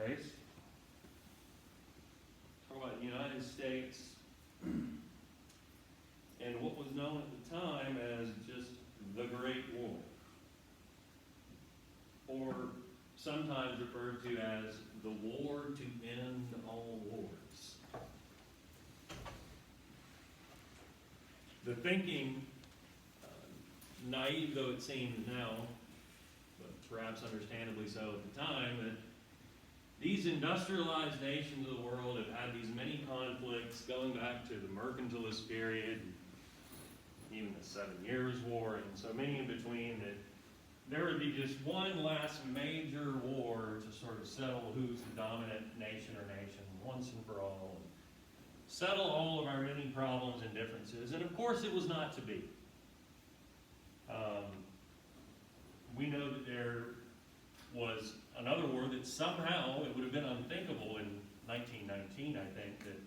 race. Talk about the United States and what was known at the time as just the Great War, or sometimes referred to as the war to end all wars. The thinking, naive though it seems now, but perhaps understandably so at the time, that these industrialized nations of the world have had these many conflicts going back to the mercantilist period, even the 7 Years' War, and so many in between, that there would be just one last major war to sort of settle who's the dominant nation or nation once and for all, and settle all of our many problems and differences. And of course it was not to be. We know that there was another war that somehow, it would have been unthinkable in 1919, I think, that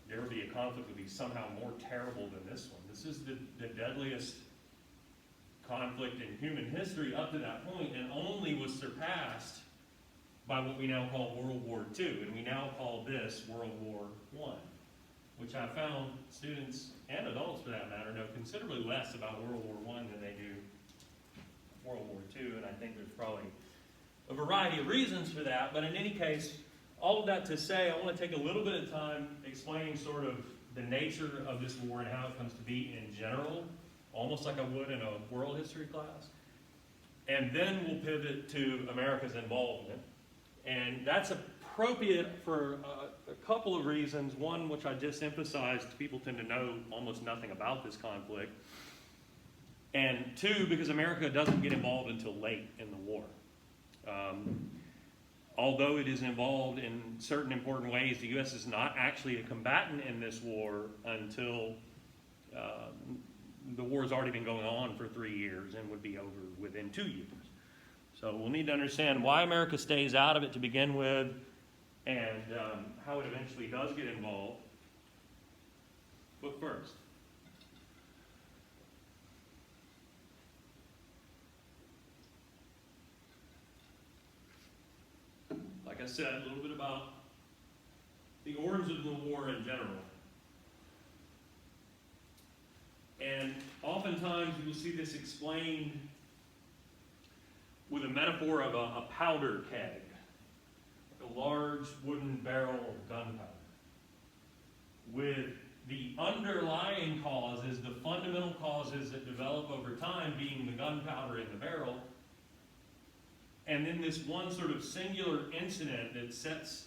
there would be a conflict that would be somehow more terrible than this one. This is the deadliest conflict in human history up to that point, and only was surpassed by what we now call World War II, and we now call this World War I, which I found students, and adults for that matter, know considerably less about World War I than they do World War II, and I think there's probably a variety of reasons for that. But in any case, all of that to say, I want to take a little bit of time explaining sort of the nature of this war and how it comes to be in general, almost like I would in a world history class. And then we'll pivot to America's involvement. And that's appropriate for a couple of reasons. One, which I just emphasized, people tend to know almost nothing about this conflict. And two, because America doesn't get involved until late in the war. Although it is involved in certain important ways, the U.S. is not actually a combatant in this war until the war has already been going on for 3 years and would be over within 2 years. So we'll need to understand why America stays out of it to begin with, and how it eventually does get involved. But first, like I said, a little bit about the origins of the war in general. And oftentimes you will see this explained with a metaphor of a powder keg, like a large wooden barrel of gunpowder, with the underlying causes, the fundamental causes that develop over time being the gunpowder in the barrel, and then this one sort of singular incident that sets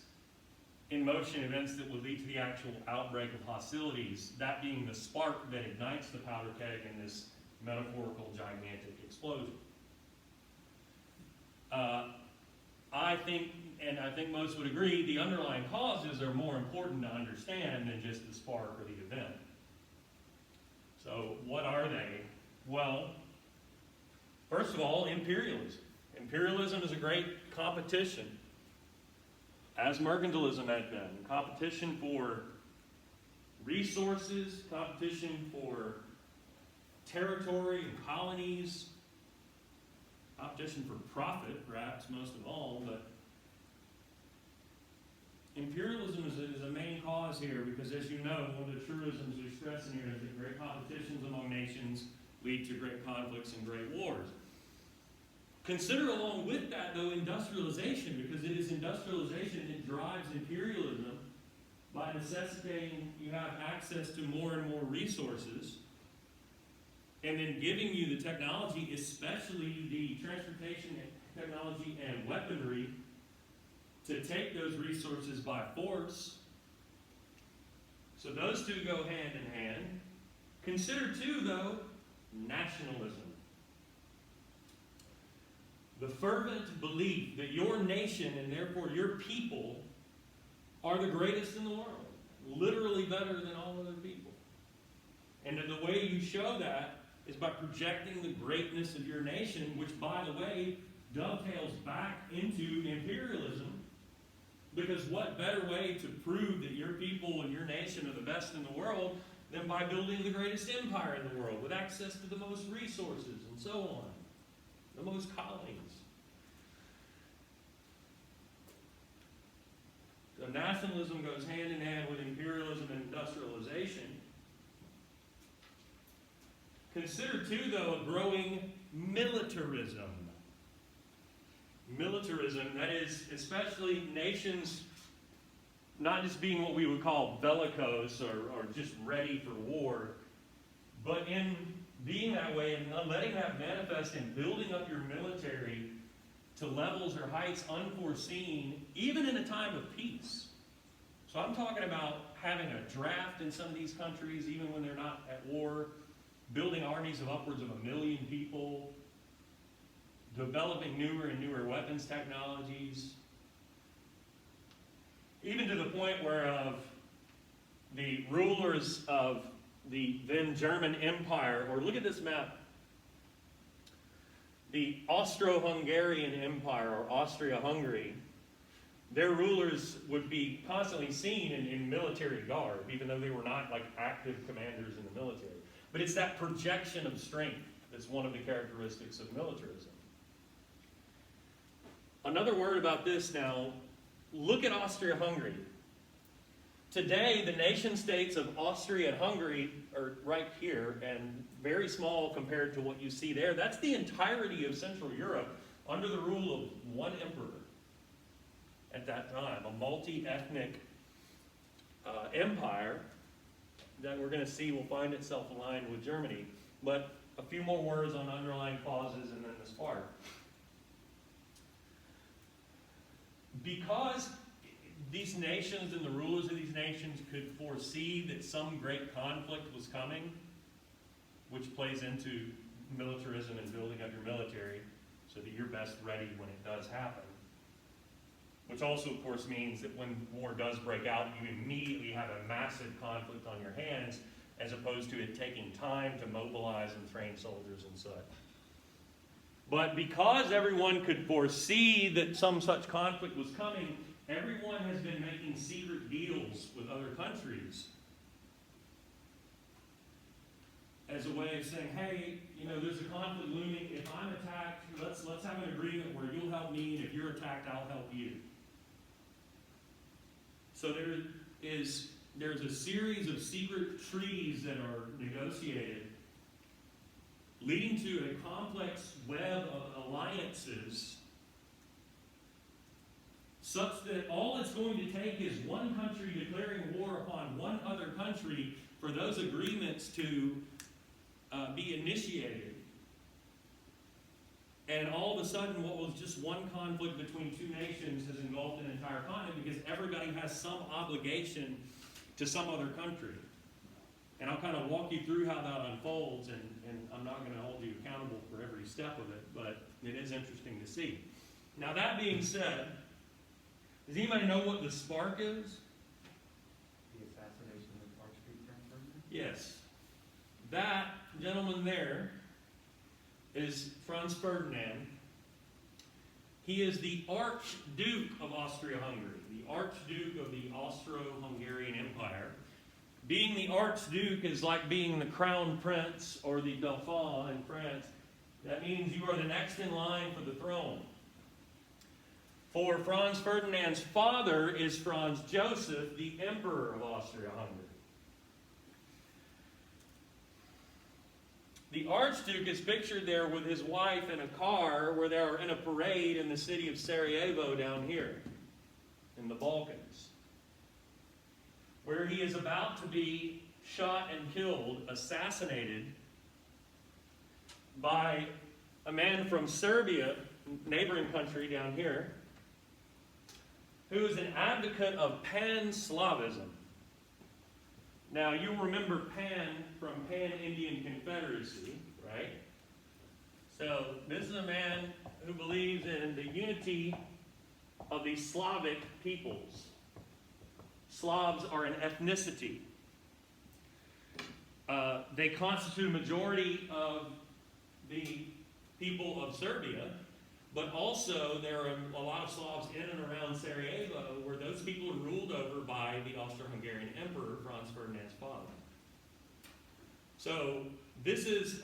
in motion events that will lead to the actual outbreak of hostilities, that being the spark that ignites the powder keg in this metaphorical gigantic explosion. I think most would agree, the underlying causes are more important to understand than just the spark or the event. So what are they? Well, first of all, imperialism. Imperialism is a great competition, as mercantilism had been. Competition for resources, competition for territory and colonies, competition for profit, perhaps most of all, but imperialism is a main cause here because, as you know, one of the truisms we stress in here is that great competitions among nations lead to great conflicts and great wars. Consider along with that, though, industrialization, because it is industrialization that drives imperialism by necessitating you have access to more and more resources, and then giving you the technology, especially the transportation technology and weaponry, to take those resources by force. So those two go hand in hand. Consider too, though, nationalism. The fervent belief that your nation, and therefore your people, are the greatest in the world. Literally better than all other people. And that the way you show that is by projecting the greatness of your nation, which, by the way, dovetails back into imperialism. Because what better way to prove that your people and your nation are the best in the world than by building the greatest empire in the world with access to the most resources and so on, the most colonies. So nationalism goes hand in hand with imperialism and industrialization. Consider, too, though, a growing militarism. Militarism, that is, especially nations not just being what we would call bellicose or just ready for war, but in being that way and letting that manifest in building up your military to levels or heights unforeseen, even in a time of peace. So I'm talking about having a draft in some of these countries, even when they're not at war, building armies of upwards of 1 million people, developing newer and newer weapons technologies, even to the point where the rulers of the then German Empire, or look at this map, the Austro-Hungarian Empire, or Austria-Hungary, their rulers would be constantly seen in military garb, even though they were not like active commanders in the military. But it's that projection of strength that's one of the characteristics of militarism. Another word about this now, look at Austria-Hungary. Today, the nation-states of Austria and Hungary are right here, and very small compared to what you see there. That's the entirety of Central Europe under the rule of one emperor at that time, a multi-ethnic empire that we're going to see will find itself aligned with Germany. But a few more words on underlying causes and then this part. Because these nations and the rulers of these nations could foresee that some great conflict was coming, which plays into militarism and building up your military so that you're best ready when it does happen. Which also, of course, means that when war does break out, you immediately have a massive conflict on your hands, as opposed to it taking time to mobilize and train soldiers and such. But because everyone could foresee that some such conflict was coming, everyone has been making secret deals with other countries as a way of saying, hey, you know, there's a conflict looming. If I'm attacked, let's have an agreement where you'll help me, and if you're attacked, I'll help you. So there's a series of secret treaties that are negotiated, leading to a complex web of alliances, such that all it's going to take is one country declaring war upon one other country for those agreements to be initiated. And all of a sudden, what was just one conflict between two nations has engulfed an entire continent, because everybody has some obligation to some other country. And I'll kind of walk you through how that unfolds, and I'm not going to hold you accountable for every step of it, but it is interesting to see. Now, that being said, does anybody know what the spark is? The assassination of Archduke Franz Ferdinand? Yes. That gentleman there is Franz Ferdinand. He is the Archduke of Austria-Hungary, the Archduke of the Austro-Hungarian Empire. Being the Archduke is like being the Crown Prince or the Dauphin in France. That means you are the next in line for the throne. For Franz Ferdinand's father is Franz Joseph, the Emperor of Austria-Hungary. The Archduke is pictured there with his wife in a car where they are in a parade in the city of Sarajevo down here in the Balkans, where he is about to be shot and killed, assassinated by a man from Serbia, neighboring country down here, who is an advocate of Pan-Slavism. Now, you'll remember Pan from Pan-Indian Confederacy, right? So, this is a man who believes in the unity of the Slavic peoples. Slavs are an ethnicity. They constitute a majority of the people of Serbia, but also there are a lot of Slavs in and around Sarajevo where those people are ruled over by the Austro-Hungarian Emperor, Franz Ferdinand's father. So this is,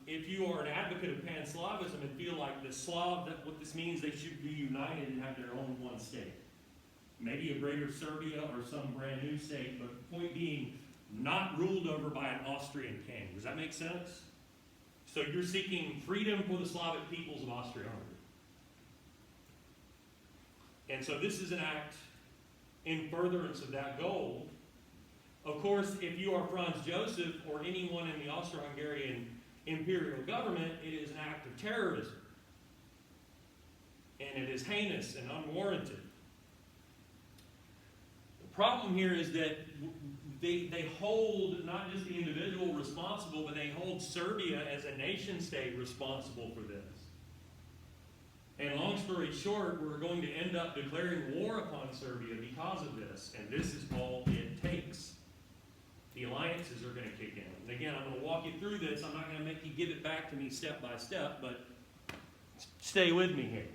if you are an advocate of Pan-Slavism and feel like the Slav, that what this means, they should be united and have their own one state. maybe a greater Serbia or some brand new state, but point being, not ruled over by an Austrian king. Does that make sense? So you're seeking freedom for the Slavic peoples of Austria-Hungary. And so this is an act in furtherance of that goal. Of course, if you are Franz Joseph or anyone in the Austro-Hungarian imperial government, it is an act of terrorism. And it is heinous and unwarranted. The problem here is that they hold not just the individual responsible, but they hold Serbia as a nation state responsible for this. And long story short, we're going to end up declaring war upon Serbia because of this. And this is all it takes. The alliances are going to kick in. And again, I'm going to walk you through this. I'm not going to make you give it back to me step by step, but stay with me here.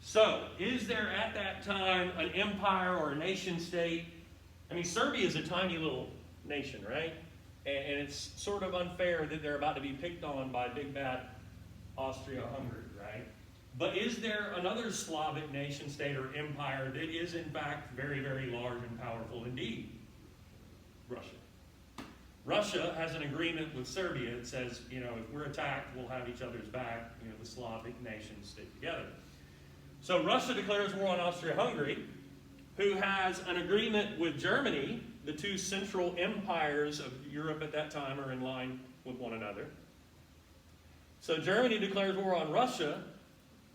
So, is there at that time an empire or a nation state? I mean, Serbia is a tiny little nation, right? And it's sort of unfair that they're about to be picked on by big bad Austria-Hungary, right? But is there another Slavic nation state or empire that is in fact very, very large and powerful indeed? Russia. Russia has an agreement with Serbia that says, you know, if we're attacked, we'll have each other's back. You know, the Slavic nations stick together. So Russia declares war on Austria-Hungary, who has an agreement with Germany. The two central empires of Europe at that time are in line with one another. So Germany declares war on Russia,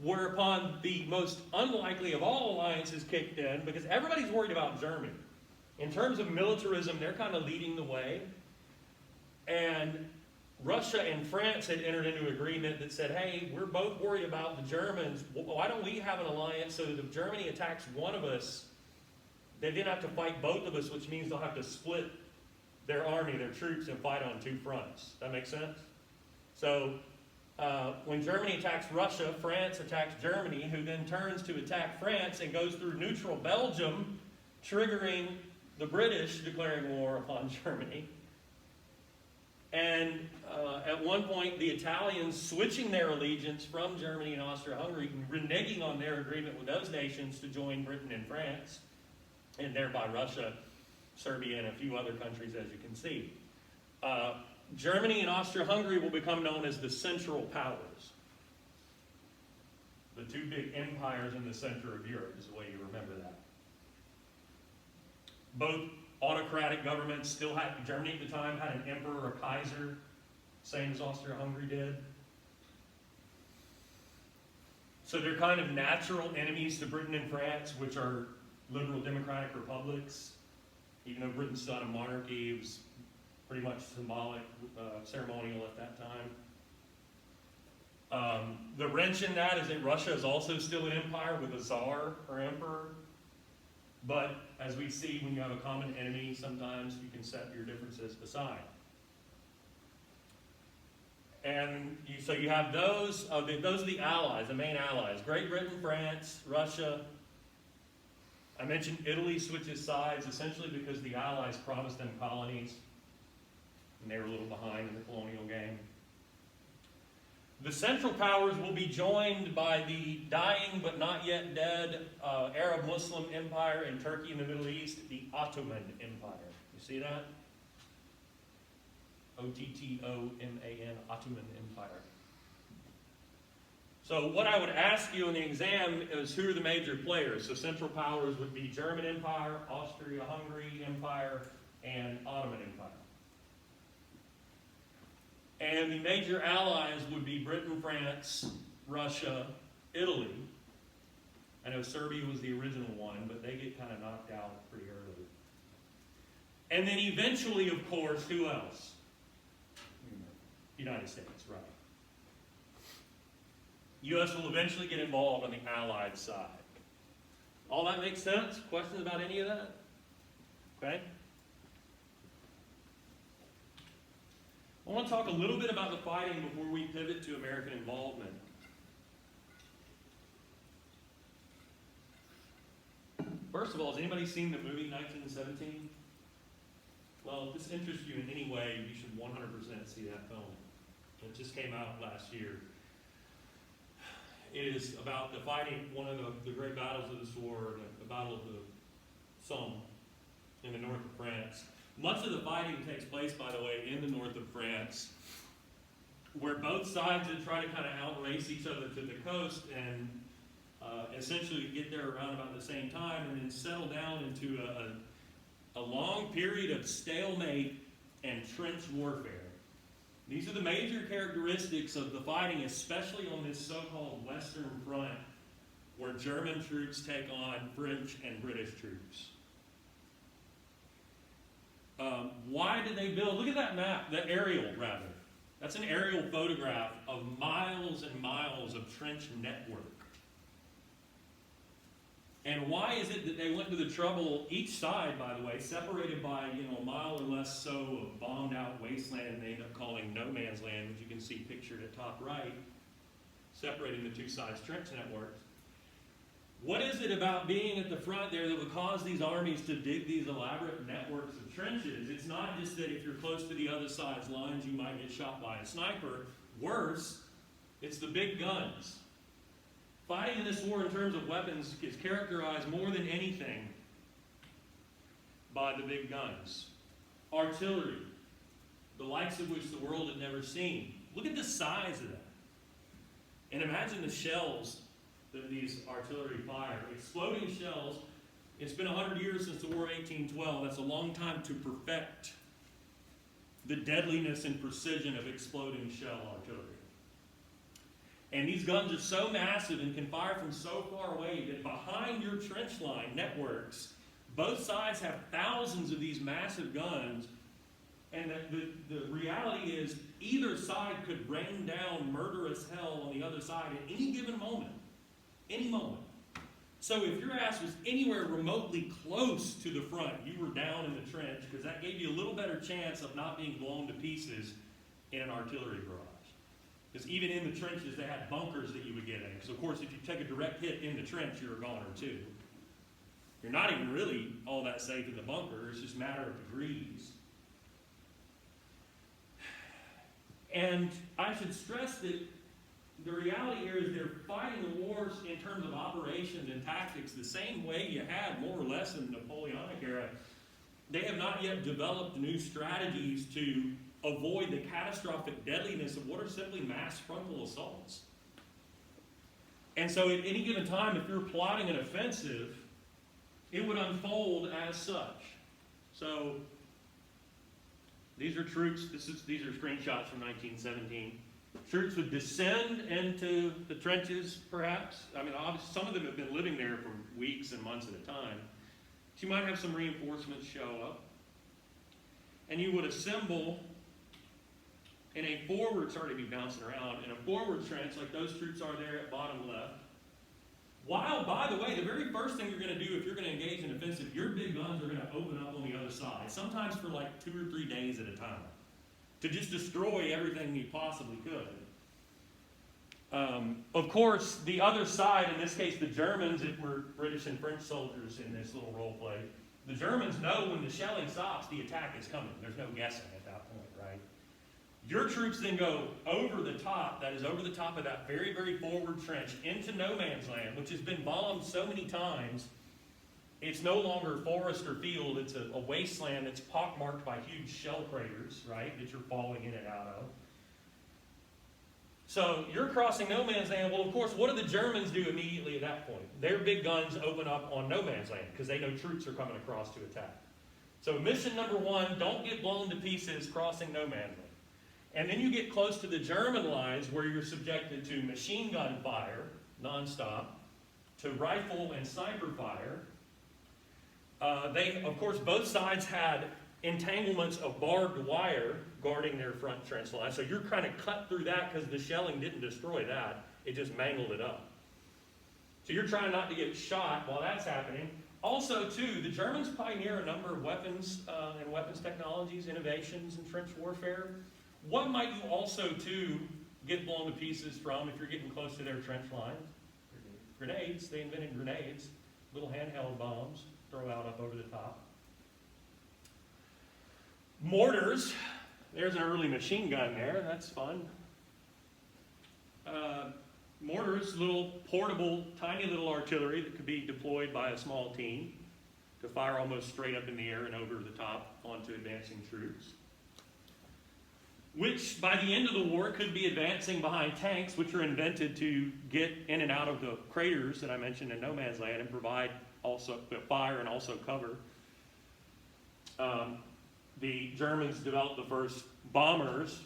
whereupon the most unlikely of all alliances kicked in, because everybody's worried about Germany. In terms of militarism, they're kind of leading the way. And Russia and France had entered into an agreement that said, hey, we're both worried about the Germans. Why don't we have an alliance so that if Germany attacks one of us, they then have to fight both of us, which means they'll have to split their army, their troops, and fight on two fronts. That make sense? So when Germany attacks Russia, France attacks Germany, who then turns to attack France and goes through neutral Belgium, triggering the British declaring war upon Germany. And at one point, the Italians switching their allegiance from Germany and Austria-Hungary, reneging on their agreement with those nations to join Britain and France, and thereby Russia, Serbia, and a few other countries, as you can see. Germany and Austria-Hungary will become known as the Central Powers. The two big empires in the center of Europe is the way you remember that. Both autocratic governments still had, Germany at the time had an emperor, a Kaiser, same as Austria-Hungary did. So they're kind of natural enemies to Britain and France, which are liberal democratic republics. Even though Britain's still had a monarchy, it was pretty much symbolic, ceremonial at that time. The wrench in that is that Russia is also still an empire with a czar or emperor. But as we see, when you have a common enemy, sometimes you can set your differences aside. And so you have those are the allies, the main allies. Great Britain, France, Russia. I mentioned Italy switches sides essentially because the allies promised them colonies. And they were a little behind in the colonial game. The Central Powers will be joined by the dying but not yet dead Arab Muslim Empire in Turkey and the Middle East, the Ottoman Empire. You see that? O-T-T-O-M-A-N, Ottoman Empire. So what I would ask you in the exam is who are the major players? So Central Powers would be German Empire, Austria-Hungary Empire, and Ottoman Empire. And the major allies would be Britain, France, Russia, Italy. I know Serbia was the original one, but they get kind of knocked out pretty early. And then eventually, of course, who else? United States, right. U.S. will eventually get involved on the Allied side. All that makes sense? Questions about any of that? Okay. I want to talk a little bit about the fighting before we pivot to American involvement. First of all, has anybody seen the movie 1917? Well, if this interests you in any way, you should 100% see that film. It just came out last year. is about the fighting, one of the great battles of the Somme, the Battle of the Somme in the north of France. Much of the fighting takes place, by the way, in the north of France, where both sides would try to kind of outrace each other to the coast and essentially get there around about the same time and then settle down into a long period of stalemate and trench warfare. These are the major characteristics of the fighting, especially on this so-called Western Front, where German troops take on French and British troops. Why did they build? Look at that map, that aerial rather. That's an aerial photograph of miles and miles of trench network. And why is it that they went to the trouble, each side, by the way, separated by a mile or less so of bombed out wasteland they end up calling no man's land, which you can see pictured at top right, separating the two sides' trench networks. What is it about being at the front there that would cause these armies to dig these elaborate networks of trenches? It's not just that if you're close to the other side's lines, you might get shot by a sniper. Worse, it's the big guns. Fighting in this war in terms of weapons is characterized more than anything by the big guns. Artillery, the likes of which the world had never seen. Look at the size of that. And imagine the shells that these artillery fire. Exploding shells. It's been 100 years since the War of 1812. That's a long time to perfect the deadliness and precision of exploding shell artillery. And these guns are so massive and can fire from so far away that behind your trench line networks, both sides have thousands of these massive guns. And the reality is either side could rain down murderous hell on the other side at any given moment. Any moment. So if your ass was anywhere remotely close to the front, you were down in the trench because that gave you a little better chance of not being blown to pieces in an artillery barrage. Because even in the trenches, they had bunkers that you would get in. Because, of course, if you take a direct hit in the trench, you're a goner, too. You're not even really all that safe in the bunker. It's just a matter of degrees. And I should stress that the reality here is they're fighting the wars in terms of operations and tactics the same way you had, more or less, in the Napoleonic era. They have not yet developed new strategies to avoid the catastrophic deadliness of what are simply mass frontal assaults. And so at any given time, if you're plotting an offensive, it would unfold as such. So these are troops, these are screenshots from 1917. Troops would descend into the trenches, perhaps. I mean, obviously, some of them have been living there for weeks and months at a time. But you might have some reinforcements show up. And you would assemble in a forward, sorry to be bouncing around, in a forward trench like those troops are there at bottom left. While, by the way, the very first thing you're going to do if you're going to engage in offensive, your big guns are going to open up on the other side, sometimes for like 2 or 3 days at a time, to just destroy everything you possibly could. Of course, the other side, in this case the Germans, if we're British and French soldiers in this little role play, the Germans know when the shelling stops, the attack is coming. There's no guessing at that point, right? Your troops then go over the top, that is over the top of that very, very forward trench, into no man's land, which has been bombed so many times, it's no longer forest or field, it's a wasteland that's pockmarked by huge shell craters, right, that you're falling in and out of. So you're crossing no man's land. Well, of course, what do the Germans do immediately at that point? Their big guns open up on no man's land because they know troops are coming across to attack. So mission number 1, don't get blown to pieces crossing no man's land. And then you get close to the German lines where you're subjected to machine gun fire, nonstop, to rifle and sniper fire. Of course, both sides had entanglements of barbed wire guarding their front trench line. So you're kind of cut through that because the shelling didn't destroy that. It just mangled it up. So you're trying not to get shot while that's happening. Also, too, the Germans pioneer a number of weapons and weapons technologies, innovations in trench warfare. What might you also, too, get blown to pieces from if you're getting close to their trench line? Grenades. They invented grenades. Little handheld bombs. Throw out up over the top. Mortars. There's an early machine gun there. That's fun. mortars, little portable, tiny little artillery that could be deployed by a small team to fire almost straight up in the air and over the top onto advancing troops, which by the end of the war could be advancing behind tanks, which are invented to get in and out of the craters that I mentioned in no man's land and provide also fire and also cover. The Germans developed the first bombers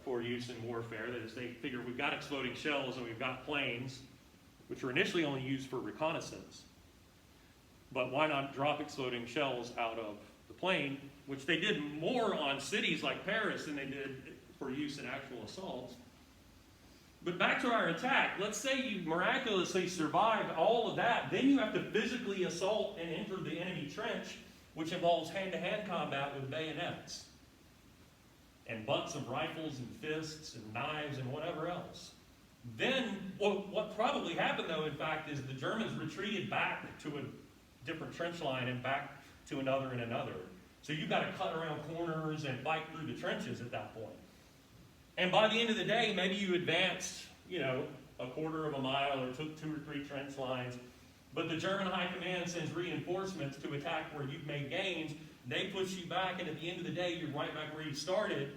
for use in warfare. That is, they figured we've got exploding shells and we've got planes, which were initially only used for reconnaissance. But why not drop exploding shells out of the plane, which they did more on cities like Paris than they did for use in actual assaults. But back to our attack. Let's say you miraculously survived all of that. Then you have to physically assault and enter the enemy trench, which involves hand-to-hand combat with bayonets and butts of rifles and fists and knives and whatever else. Then, what probably happened, though, in fact, is the Germans retreated back to a different trench line and back to another and another. So you've got to cut around corners and fight through the trenches at that point. And by the end of the day, maybe you advanced, a quarter of a mile or took 2 or 3 trench lines. But the German high command sends reinforcements to attack where you've made gains. They push you back, and at the end of the day, you're right back where you started.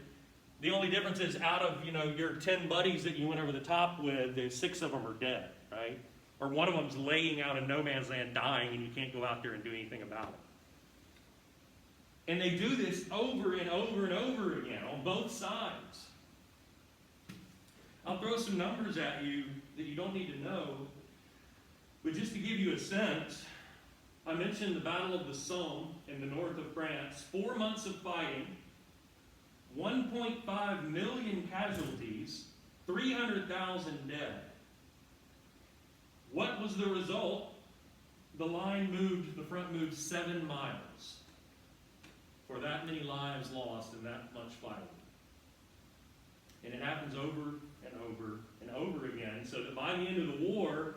The only difference is out of, your 10 buddies that you went over the top with, there's 6 of them are dead, right? Or one of them's laying out in no man's land dying, and you can't go out there and do anything about it. And they do this over and over and over again on both sides. I'll throw some numbers at you that you don't need to know, but just to give you a sense, I mentioned the Battle of the Somme in the north of France. 4 months of fighting, 1.5 million casualties, 300,000 dead. What was the result? The front moved 7 miles for that many lives lost and that much fighting. And it happens over and over and over again, so that by the end of the war,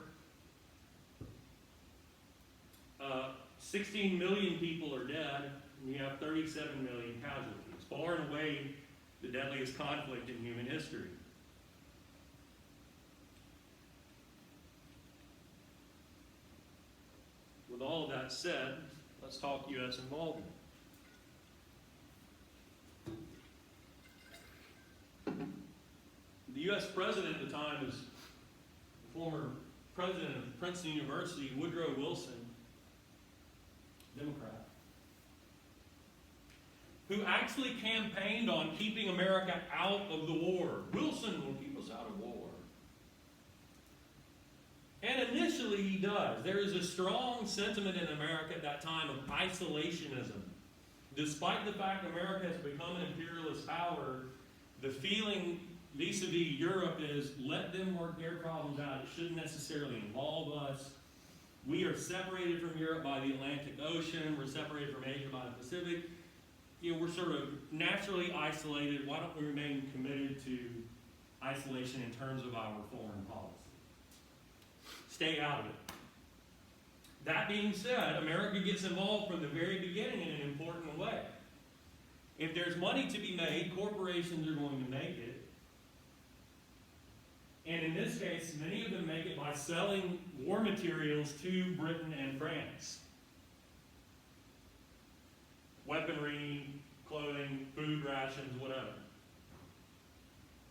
16 million people are dead, and you have 37 million casualties. Far and away the deadliest conflict in human history. With all of that said, let's talk U.S. involvement. The U.S. president at the time was the former president of Princeton University, Woodrow Wilson, Democrat, who actually campaigned on keeping America out of the war. Wilson will keep us out of war. And initially he does. There is a strong sentiment in America at that time of isolationism. Despite the fact America has become an imperialist power, the feeling vis-a-vis Europe is, let them work their problems out. It shouldn't necessarily involve us. We are separated from Europe by the Atlantic Ocean. We're separated from Asia by the Pacific. We're sort of naturally isolated. Why don't we remain committed to isolation in terms of our foreign policy? Stay out of it. That being said, America gets involved from the very beginning in an important way. If there's money to be made, corporations are going to make it. And in this case, many of them make it by selling war materials to Britain and France. Weaponry, clothing, food rations, whatever.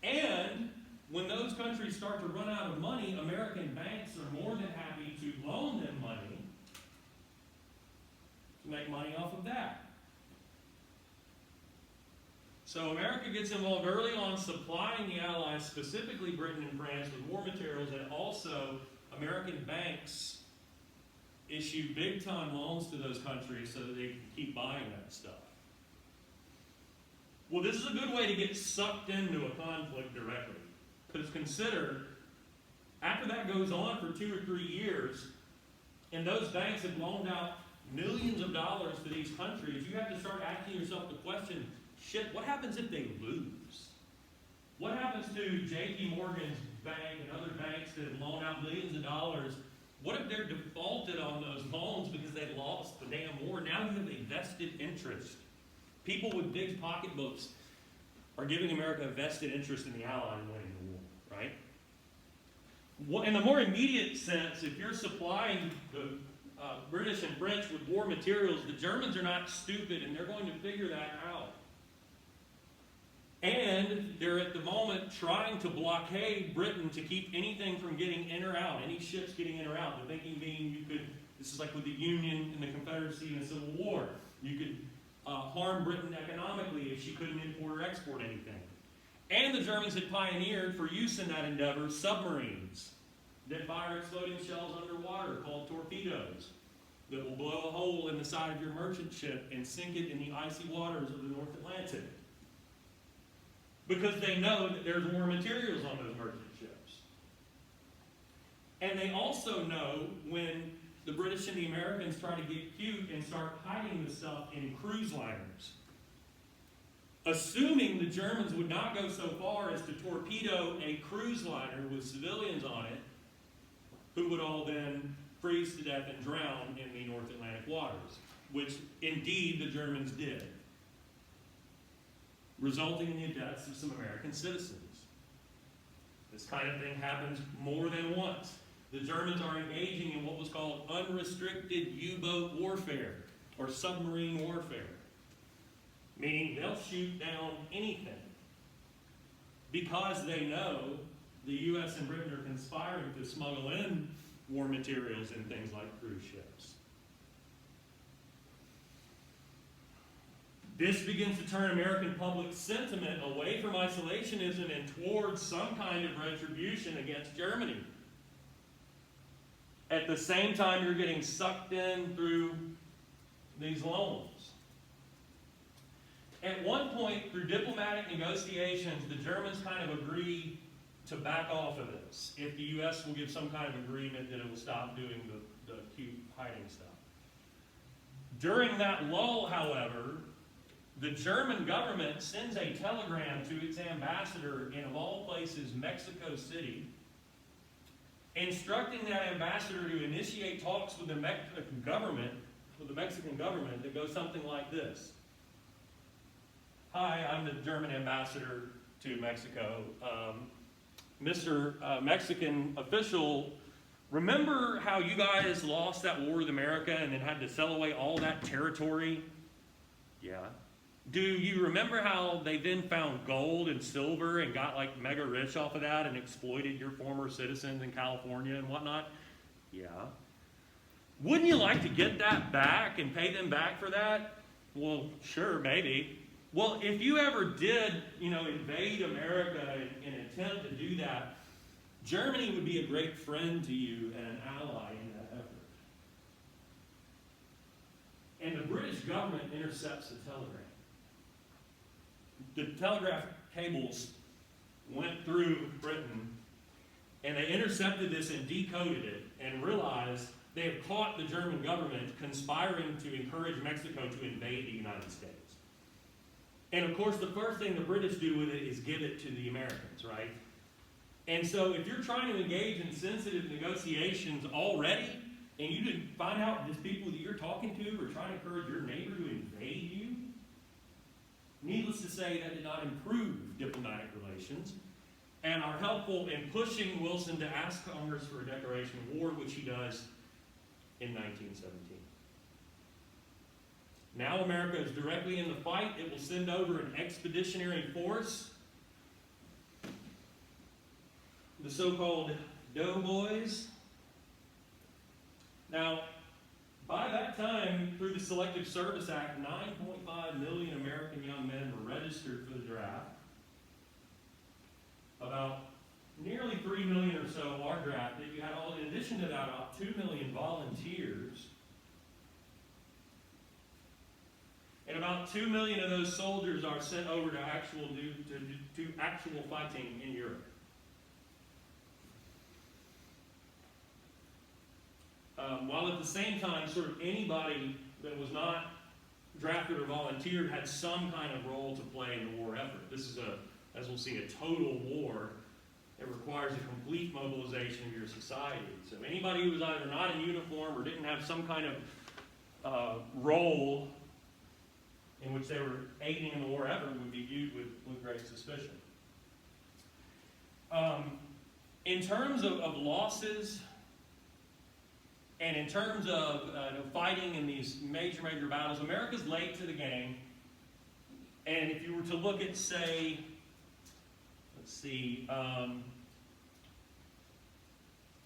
And when those countries start to run out of money, American banks are more than happy to loan them money to make money off of that. So America gets involved early on supplying the Allies, specifically Britain and France, with war materials, and also American banks issue big-time loans to those countries so that they can keep buying that stuff. Well, this is a good way to get sucked into a conflict directly. Because consider, after that goes on for 2 or 3 years, and those banks have loaned out millions of dollars to these countries, you have to start asking yourself the question, shit, what happens if they lose? What happens to J.P. Morgan's bank and other banks that have loaned out millions of dollars? What if they're defaulted on those loans because they lost the damn war? Now you have a vested interest. People with big pocketbooks are giving America a vested interest in the Allies winning the war, right? In the more immediate sense, if you're supplying the British and French with war materials, the Germans are not stupid and they're going to figure that out. And they're at the moment trying to blockade Britain to keep anything from getting in or out, any ships getting in or out. The thinking being you could, this is like with the Union and the Confederacy in the Civil War, you could harm Britain economically if she couldn't import or export anything. And the Germans had pioneered, for use in that endeavor, submarines that fire exploding shells underwater called torpedoes that will blow a hole in the side of your merchant ship and sink it in the icy waters of the North Atlantic. Because they know that there's more materials on those merchant ships. And they also know when the British and the Americans try to get cute and start hiding the stuff in cruise liners. Assuming the Germans would not go so far as to torpedo a cruise liner with civilians on it, who would all then freeze to death and drown in the North Atlantic waters, which indeed the Germans did, resulting in the deaths of some American citizens. This kind of thing happens more than once. The Germans are engaging in what was called unrestricted U-boat warfare, or submarine warfare, meaning they'll shoot down anything because they know the U.S. and Britain are conspiring to smuggle in war materials and things like cruise ships. This begins to turn American public sentiment away from isolationism and towards some kind of retribution against Germany. At the same time, you're getting sucked in through these loans. At one point, through diplomatic negotiations, the Germans kind of agree to back off of this if the U.S. will give some kind of agreement that it will stop doing the cute hiding stuff. During that lull, however, the German government sends a telegram to its ambassador in, of all places, Mexico City, instructing that ambassador to initiate talks with the Mexican government that goes something like this. Hi, I'm the German ambassador to Mexico. Mr. Mexican official, remember how you guys lost that war with America and then had to sell away all that territory? Yeah. Do you remember how they then found gold and silver and got like mega rich off of that and exploited your former citizens in California and whatnot? Yeah. Wouldn't you like to get that back and pay them back for that? Well, sure, maybe. Well, if you ever did, invade America and attempt to do that, Germany would be a great friend to you and an ally in that effort. And the British government intercepts the telegram. The telegraph cables went through Britain, and they intercepted this and decoded it and realized they had caught the German government conspiring to encourage Mexico to invade the United States. And of course, the first thing the British do with it is give it to the Americans, right? And so if you're trying to engage in sensitive negotiations already, and you didn't find out these people that you're talking to are trying to encourage your neighbor to invade you, needless to say, that did not improve diplomatic relations and are helpful in pushing Wilson to ask Congress for a declaration of war, which he does in 1917. Now America is directly in the fight. It will send over an expeditionary force, the so-called Doughboys. Now, by that time, through the Selective Service Act, 9.5 million American young men were registered for the draft. About nearly 3 million or so are drafted. You had all, in addition to that, about 2 million volunteers. And about 2 million of those soldiers are sent over to actual fighting in Europe. While at the same time, sort of anybody that was not drafted or volunteered had some kind of role to play in the war effort. This is, as we'll see, a total war. It requires a complete mobilization of your society. So anybody who was either not in uniform or didn't have some kind of role in which they were aiding in the war effort would be viewed with great suspicion. in terms of losses, and in terms of fighting in these major battles, America's late to the game. And if you were to look at, say, let's see,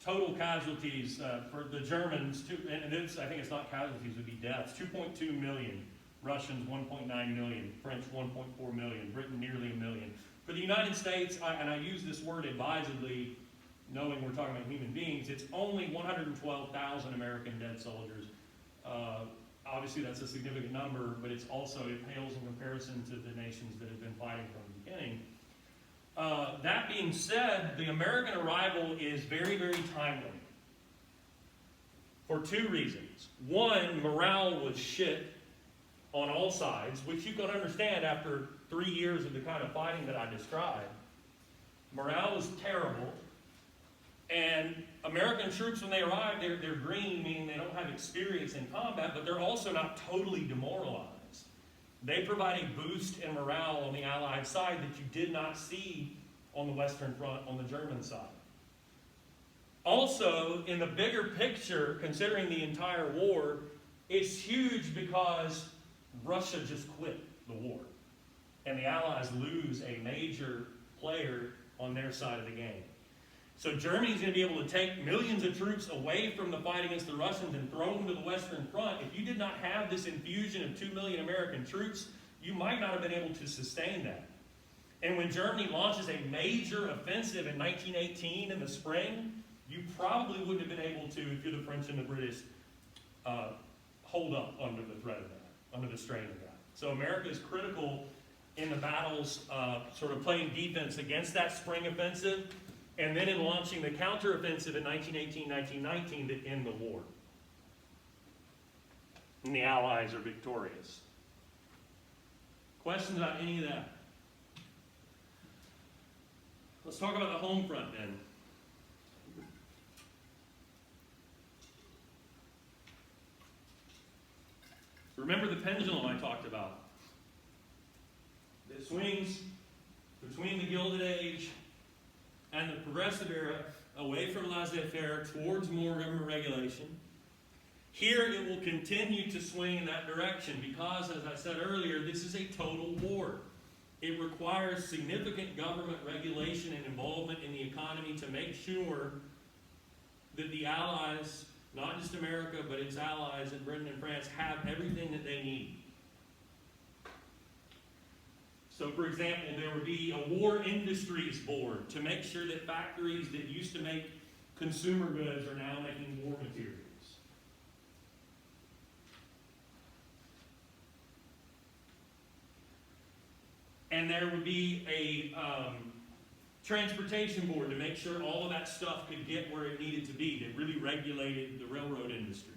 total casualties for the Germans, and this, I think it's not casualties, it would be deaths, 2.2 million. Russians, 1.9 million. French, 1.4 million. Britain, nearly 1 million. For the United States, and I use this word advisedly, knowing we're talking about human beings, it's only 112,000 American dead soldiers. Obviously, that's a significant number, but it's also, it pales in comparison to the nations that have been fighting from the beginning. That being said, the American arrival is very, very timely for two reasons. One, morale was shit on all sides, which you can understand after 3 years of the kind of fighting that I described. Morale was terrible. And American troops, when they arrive, they're green, meaning they don't have experience in combat, but they're also not totally demoralized. They provide a boost in morale on the Allied side that you did not see on the Western Front on the German side. Also, in the bigger picture, considering the entire war, it's huge because Russia just quit the war. And the Allies lose a major player on their side of the game. So Germany's going to be able to take millions of troops away from the fight against the Russians and throw them to the Western Front. If you did not have this infusion of 2 million American troops, you might not have been able to sustain that. And when Germany launches a major offensive in 1918 in the spring, you probably wouldn't have been able to, if you're the French and the British, hold up under the threat of that, under the strain of that. So America is critical in the battles, sort of playing defense against that spring offensive, and then in launching the counteroffensive in 1918, 1919 that end the war. And the Allies are victorious. Questions about any of that? Let's talk about the home front then. Remember the pendulum I talked about? It swings between the Gilded Age and the Progressive Era, away from laissez-faire towards more government regulation. Here it will continue to swing in that direction because, as I said earlier, this is a total war. It requires significant government regulation and involvement in the economy to make sure that the Allies, not just America, but its allies in Britain and France, have everything that they need. So, for example, there would be a War Industries Board to make sure that factories that used to make consumer goods are now making war materials. And there would be a transportation board to make sure all of that stuff could get where it needed to be. That really regulated the railroad industry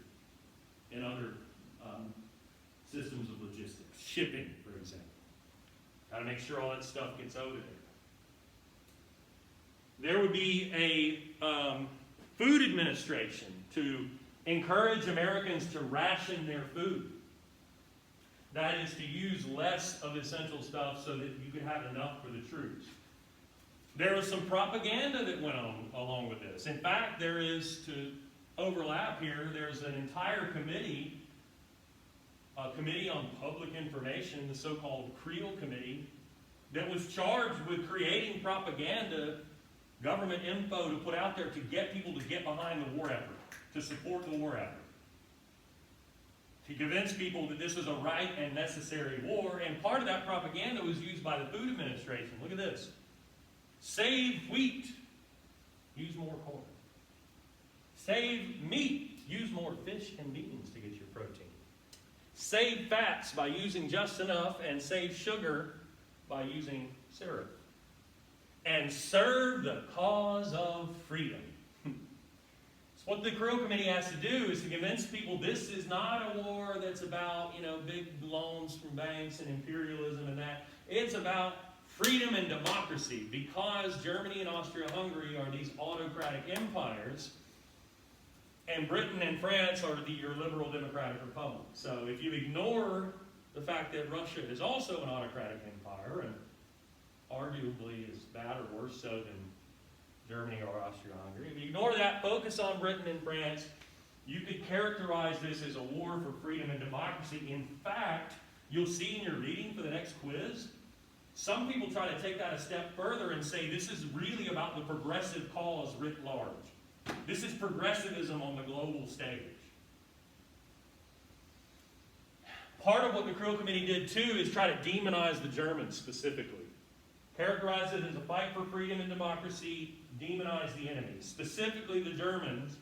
and other systems of logistics. Shipping, for example. Got to make sure all that stuff gets over there. There would be a food administration to encourage Americans to ration their food. That is to use less of essential stuff so that you could have enough for the troops. There was some propaganda that went on along with this. In fact, there is, to overlap here, there's an entire committee, a Committee on Public Information, the so-called Creel Committee, that was charged with creating propaganda, government info to put out there to get people to get behind the war effort, to support the war effort, to convince people that this was a right and necessary war. And part of that propaganda was used by the Food Administration. Look at this. Save wheat, use more corn. Save meat, use more fish and beans to get your protein. Save fats by using just enough, and save sugar by using syrup. And serve the cause of freedom. So what the Creel Committee has to do is to convince people this is not a war that's about, big loans from banks and imperialism and that. It's about freedom and democracy, because Germany and Austria-Hungary are these autocratic empires, and Britain and France are your liberal democratic republic. So if you ignore the fact that Russia is also an autocratic empire, and arguably is bad or worse so than Germany or Austria-Hungary. If you ignore that, focus on Britain and France, you could characterize this as a war for freedom and democracy. In fact, you'll see in your reading for the next quiz, some people try to take that a step further and say this is really about the progressive cause writ large. This is progressivism on the global stage. Part of what the Krill Committee did too is try to demonize the Germans specifically. Characterize it as a fight for freedom and democracy, demonize the enemy, specifically the Germans,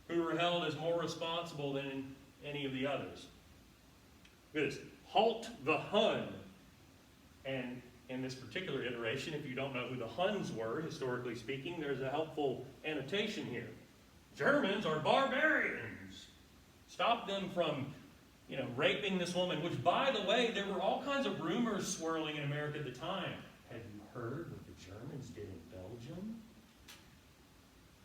who were held as more responsible than any of the others. This, halt the Hun. And in this particular iteration, if you don't know who the Huns were, historically speaking, there's a helpful annotation here. Germans are barbarians. Stop them from, raping this woman, which, by the way, there were all kinds of rumors swirling in America at the time. Have you heard what the Germans did in Belgium?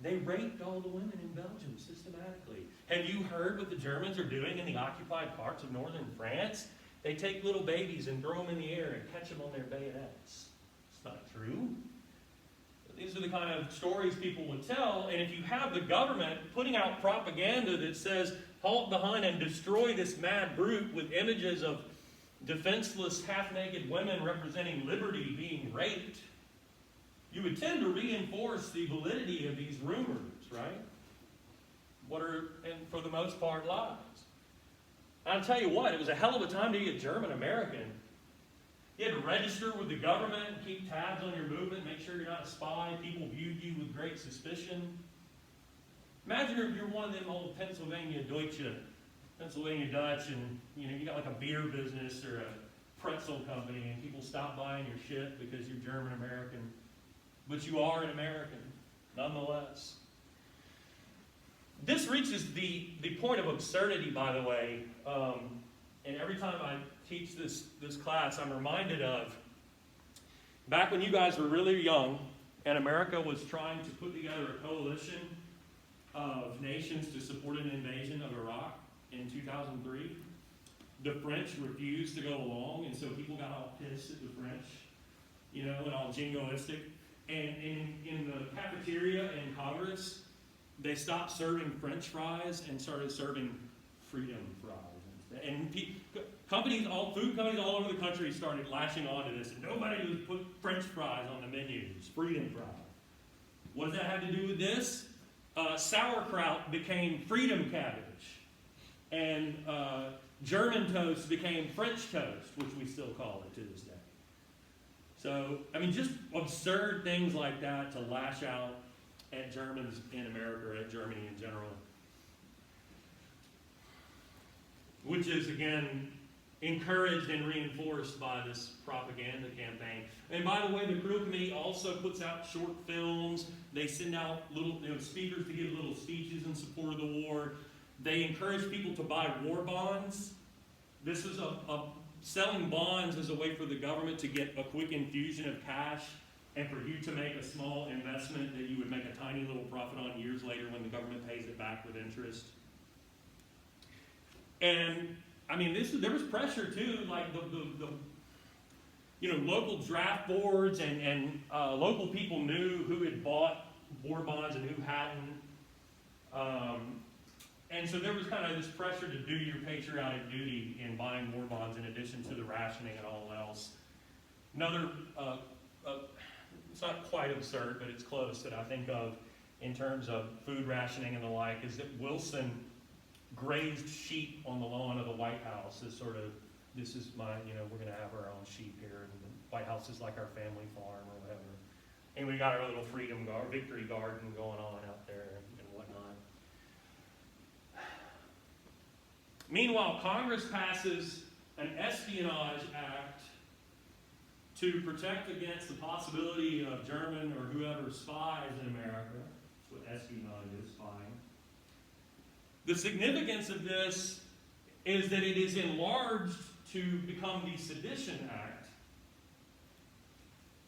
They raped all the women in Belgium systematically. Have you heard what the Germans are doing in the occupied parts of northern France? They take little babies and throw them in the air and catch them on their bayonets. It's not true. These are the kind of stories people would tell, and if you have the government putting out propaganda that says, halt the Hun and destroy this mad brute with images of defenseless, half-naked women representing liberty being raped, you would tend to reinforce the validity of these rumors, right? What are, and for the most part, lies. I'll tell you what, it was a hell of a time to be a German American. You had to register with the government, keep tabs on your movement, make sure you're not a spy. People viewed you with great suspicion. Imagine if you're one of them old Pennsylvania Dutch, and you got like a beer business or a pretzel company, and people stop buying your shit because you're German American. But you are an American, nonetheless. This reaches the point of absurdity, by the way, and every time I teach this class, I'm reminded of back when you guys were really young and America was trying to put together a coalition of nations to support an invasion of Iraq in 2003. The French refused to go along, and so people got all pissed at the French, and all jingoistic. And in the cafeteria in Congress, they stopped serving French fries and started serving freedom fries. And food companies all over the country started lashing onto this, and nobody would put French fries on the menus, freedom fries. What does that have to do with this? Sauerkraut became freedom cabbage, and German toast became French toast, which we still call it to this day. So, just absurd things like that to lash out at Germans in America, or at Germany in general. Which is, again, encouraged and reinforced by this propaganda campaign. And by the way, the Krill Committee also puts out short films. They send out little speakers to give little speeches in support of the war. They encourage people to buy war bonds. This is selling bonds as a way for the government to get a quick infusion of cash and for you to make a small investment that you would make a tiny little profit on years later when the government pays it back with interest. And there was pressure too, like the local draft boards and local people knew who had bought war bonds and who hadn't. And so there was kind of this pressure to do your patriotic duty in buying war bonds in addition to the rationing and all else. Another, it's not quite absurd, but it's close, that I think of in terms of food rationing and the like, is that Wilson grazed sheep on the lawn of the White House as sort of, this is my, we're going to have our own sheep here, and the White House is like our family farm or whatever. And we got our little victory garden going on out there and whatnot. Meanwhile, Congress passes an espionage act to protect against the possibility of German or whoever spies in America. That's what espionage is, spying. The significance of this is that it is enlarged to become the Sedition Act.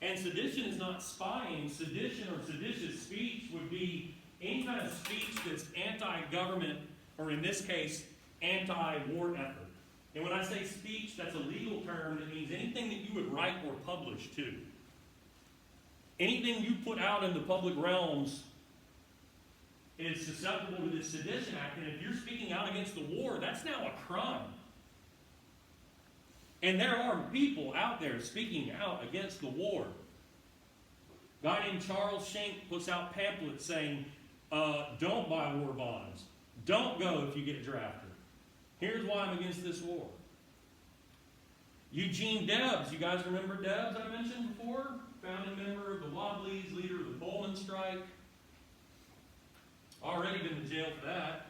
And sedition is not spying. Sedition or seditious speech would be any kind of speech that's anti-government, or in this case, anti-war effort. And when I say speech, that's a legal term that means anything that you would write or publish too. anything you put out in the public realms is susceptible to this Sedition Act, and if you're speaking out against the war, that's now a crime. And there are people out there speaking out against the war. A guy named Charles Schenck puts out pamphlets saying, don't buy war bonds. Don't go if you get drafted. Here's why I'm against this war. Eugene Debs, you guys remember Debs I mentioned before? Founding member of the Wobblies, leader of the Pullman strike. Already been to jail for that.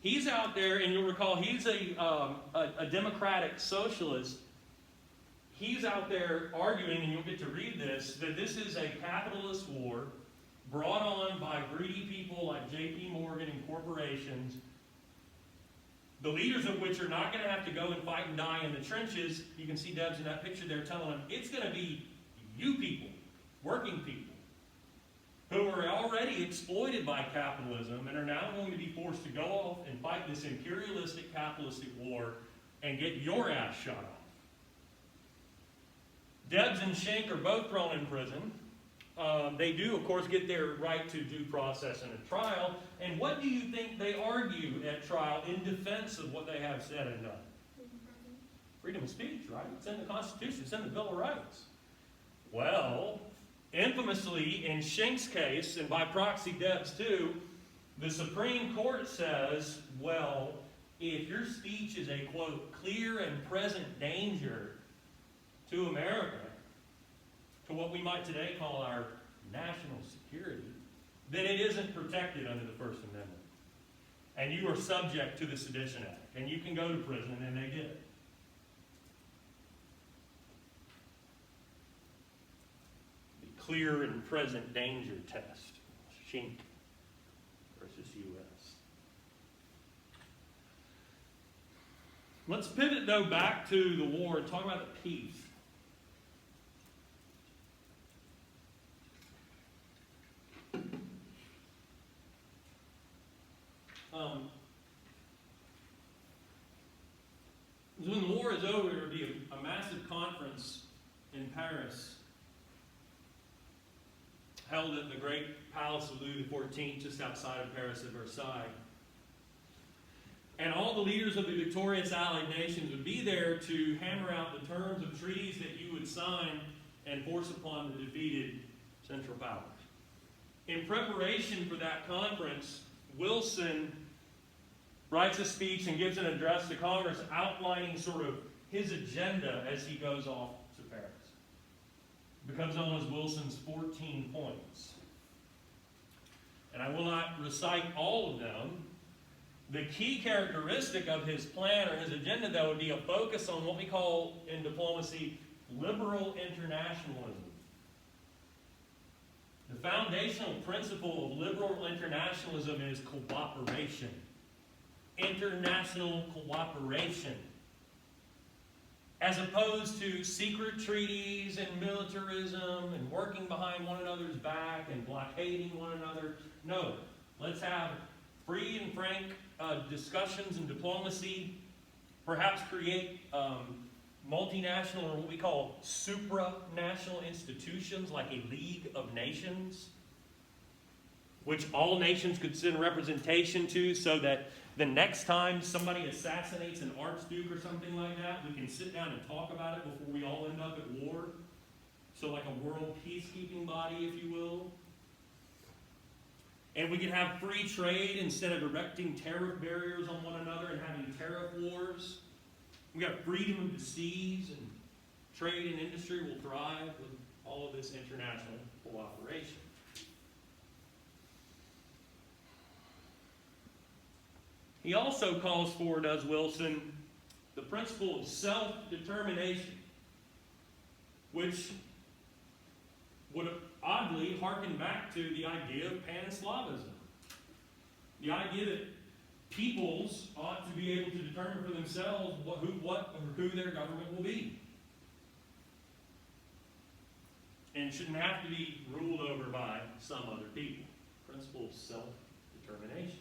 He's out there, and you'll recall he's a democratic socialist. He's out there arguing, and you'll get to read this, that this is a capitalist war brought on by greedy people like J.P. Morgan and corporations, the leaders of which are not going to have to go and fight and die in the trenches. You can see Debs in that picture there telling them, it's going to be you people, working people, who are already exploited by capitalism and are now going to be forced to go off and fight this imperialistic, capitalistic war and get your ass shot off. Debs and Schenck are both thrown in prison. They do, of course, get their right to due process in a trial. And what do you think they argue at trial in defense of what they have said and done? Freedom of speech, right? It's in the Constitution. It's in the Bill of Rights. Well, infamously, in Schenck's case, and by proxy Debs too, the Supreme Court says, well, if your speech is a, quote, clear and present danger to America, to what we might today call our national security, then it isn't protected under the First Amendment. And you are subject to the Sedition Act. And you can go to prison, and they did. The clear and present danger test. Schenck versus U.S. Let's pivot, though, back to the war and talk about the peace. When the war is over, there will be a massive conference in Paris held at the great palace of Louis XIV, just outside of Paris at Versailles. And all the leaders of the victorious Allied nations would be there to hammer out the terms of treaties that you would sign and force upon the defeated Central Powers. In preparation for that conference, Wilson writes a speech and gives an address to Congress outlining sort of his agenda as he goes off to Paris. It becomes known as Wilson's 14 points. And I will not recite all of them. The key characteristic of his plan or his agenda, though, would be a focus on what we call in diplomacy liberal internationalism. The foundational principle of liberal internationalism is cooperation. International cooperation. As opposed to secret treaties and militarism and working behind one another's back and blockading one another. No, let's have free and frank discussions and diplomacy. Perhaps create multinational or what we call supranational institutions like a League of Nations, which all nations could send representation to so that the next time somebody assassinates an archduke or something like that, we can sit down and talk about it before we all end up at war. So like a world peacekeeping body, if you will. And we could have free trade instead of erecting tariff barriers on one another and having tariff wars. We got freedom of the seas, and trade and industry will thrive with all of this international cooperation. He also calls for, does Wilson, the principle of self-determination, which would oddly harken back to the idea of Pan-Slavism. The idea that peoples ought to be able to determine for themselves who their government will be. And shouldn't have to be ruled over by some other people. Principle of self-determination.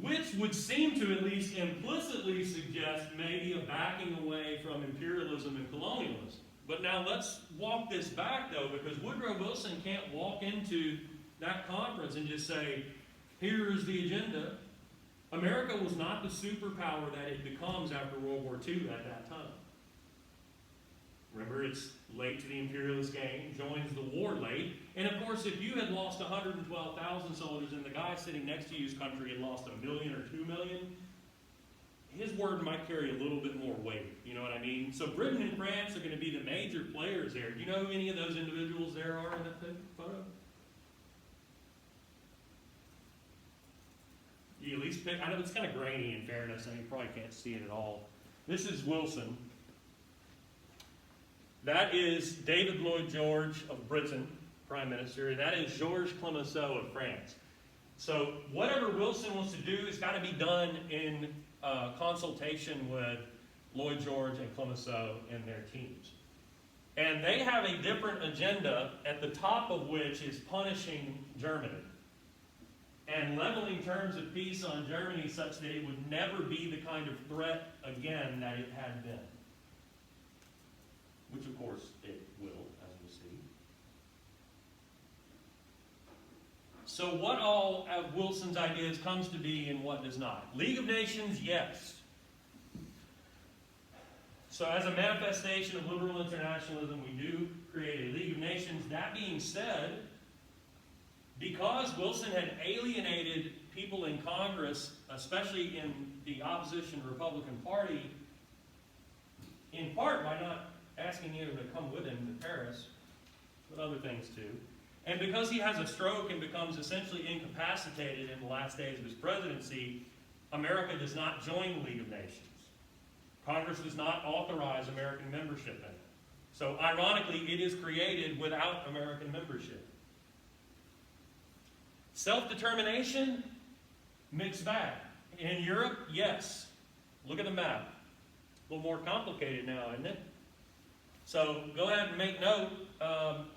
Which would seem to at least implicitly suggest maybe a backing away from imperialism and colonialism. But now let's walk this back, though, because Woodrow Wilson can't walk into that conference and just say, here's the agenda. America was not the superpower that it becomes after World War II at that time. Remember, it's late to the imperialist game, joins the war late. And of course, if you had lost 112,000 soldiers and the guy sitting next to you's country had lost 1 million or 2 million, his word might carry a little bit more weight. You know what I mean? So Britain and France are going to be the major players there. Do you know who any of those individuals there are in that photo? You at least pick, I know it's kind of grainy in fairness, and you probably can't see it at all. This is Wilson. That is David Lloyd George of Britain, Prime Minister, and that is Georges Clemenceau of France. So whatever Wilson wants to do has got to be done in consultation with Lloyd George and Clemenceau and their teams. And they have a different agenda, at the top of which is punishing Germany and leveling terms of peace on Germany such that it would never be the kind of threat again that it had been. Which, of course, it will, as we'll see. So what all of Wilson's ideas comes to be and what does not? League of Nations, yes. So as a manifestation of liberal internationalism, we do create a League of Nations. That being said, because Wilson had alienated people in Congress, especially in the opposition Republican Party, in part by not asking you to come with him to Paris, but other things too. And because he has a stroke and becomes essentially incapacitated in the last days of his presidency, America does not join the League of Nations. Congress does not authorize American membership in it. So ironically, it is created without American membership. Self-determination, mixed bag. In Europe, yes. Look at the map. A little more complicated now, isn't it? So go ahead and make note.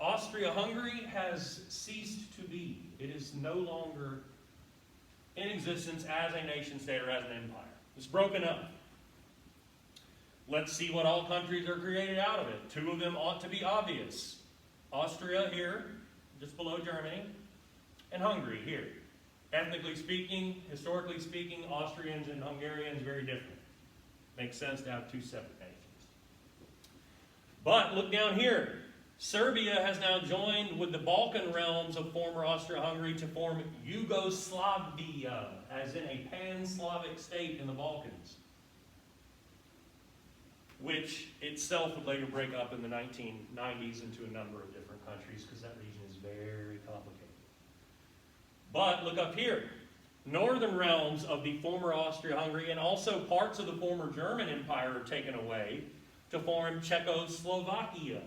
Austria-Hungary has ceased to be. It is no longer in existence as a nation state or as an empire. It's broken up. Let's see what all countries are created out of it. Two of them ought to be obvious. Austria here, just below Germany, and Hungary here. Ethnically speaking, historically speaking, Austrians and Hungarians very different. Makes sense to have two separate nations. But look down here. Serbia has now joined with the Balkan realms of former Austria-Hungary to form Yugoslavia, as in a pan-Slavic state in the Balkans, which itself would later break up in the 1990s into a number of different countries because that region is very complicated. But look up here. Northern realms of the former Austria-Hungary and also parts of the former German Empire are taken away to form Czechoslovakia,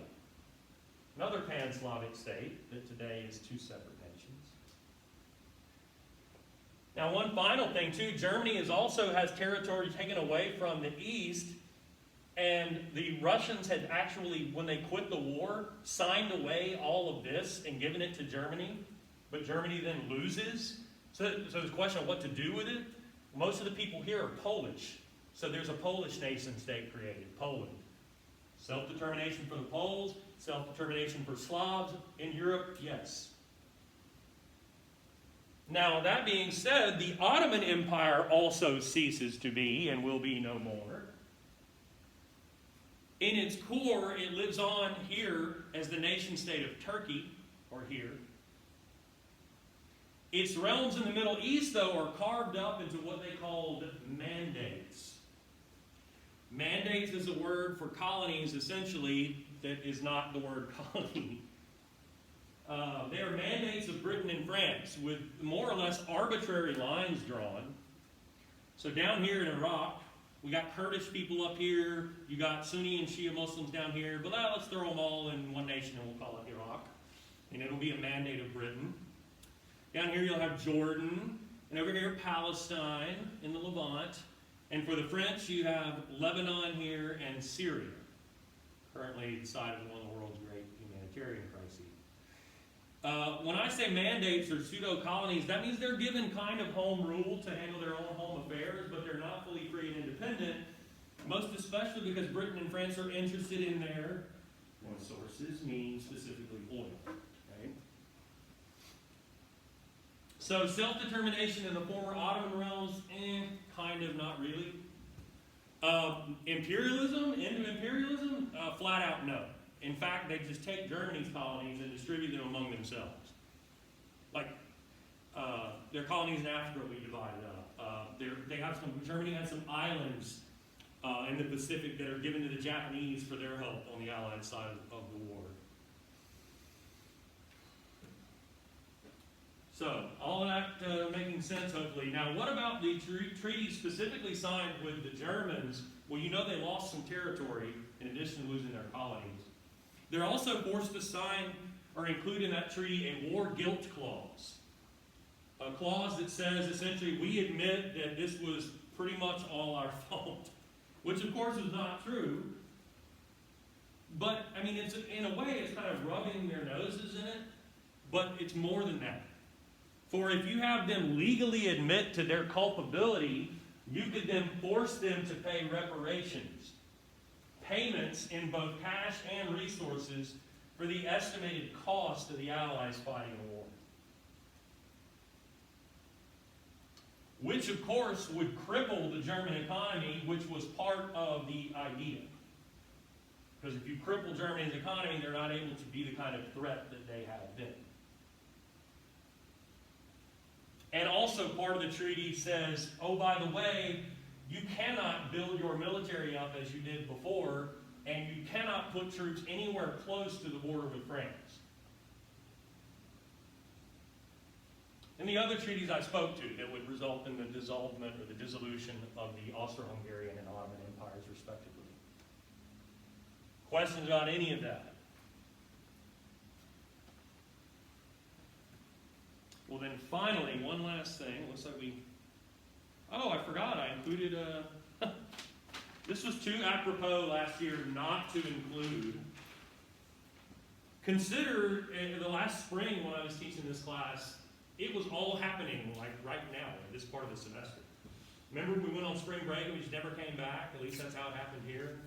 another pan-Slavic state that today is two separate nations. Now, one final thing, too. Germany also has territory taken away from the east, and the Russians had actually, when they quit the war, signed away all of this and given it to Germany, but Germany then loses. So there's a question of what to do with it. Most of the people here are Polish, so there's a Polish nation-state created, Poland. Self-determination for the Poles, self-determination for Slavs. In Europe, yes. Now, that being said, the Ottoman Empire also ceases to be and will be no more. In its core, it lives on here as the nation-state of Turkey, or here. Its realms in the Middle East, though, are carved up into what they called mandates. Mandates is a word for colonies, essentially, that is not the word colony. They are mandates of Britain and France with more or less arbitrary lines drawn. So down here in Iraq, we got Kurdish people up here, you got Sunni and Shia Muslims down here, but let's throw them all in one nation and we'll call it Iraq. And it'll be a mandate of Britain. Down here you'll have Jordan, and over here Palestine in the Levant. And for the French, you have Lebanon here and Syria, currently the site of one of the world's great humanitarian crises. When I say mandates or pseudo-colonies, that means they're given kind of home rule to handle their own home affairs, but they're not fully free and independent, most especially because Britain and France are interested in their and sources means specifically oil. Okay? So self-determination in the former Ottoman realms, kind of, not really. Imperialism, into imperialism, flat out no. In fact, they just take Germany's colonies and distribute them among themselves. Like, their colonies in Africa we divided up. Germany has some islands in the Pacific that are given to the Japanese for their help on the Allied side of the war. So, all of that making sense, hopefully. Now, what about the treaty specifically signed with the Germans? Well, you know they lost some territory in addition to losing their colonies. They're also forced to sign or include in that treaty a war guilt clause. A clause that says, essentially, we admit that this was pretty much all our fault. Which, of course, is not true. But, I mean, it's, in a way, it's kind of rubbing their noses in it. But it's more than that. For if you have them legally admit to their culpability, you could then force them to pay reparations. Payments in both cash and resources for the estimated cost of the Allies fighting the war. Which, of course, would cripple the German economy, which was part of the idea. Because if you cripple Germany's economy, they're not able to be the kind of threat that they have been. And also part of the treaty says, oh, by the way, you cannot build your military up as you did before, and you cannot put troops anywhere close to the border with France. And the other treaties I spoke to that would result in the dissolvement or the dissolution of the Austro-Hungarian and Ottoman empires, respectively. Questions about any of that? Well, then finally, one last thing. Looks like oh, I forgot. I included this was too apropos last year not to include. Consider the last spring when I was teaching this class, it was all happening like right now in this part of the semester. Remember we went on spring break and we just never came back? At least that's how it happened here.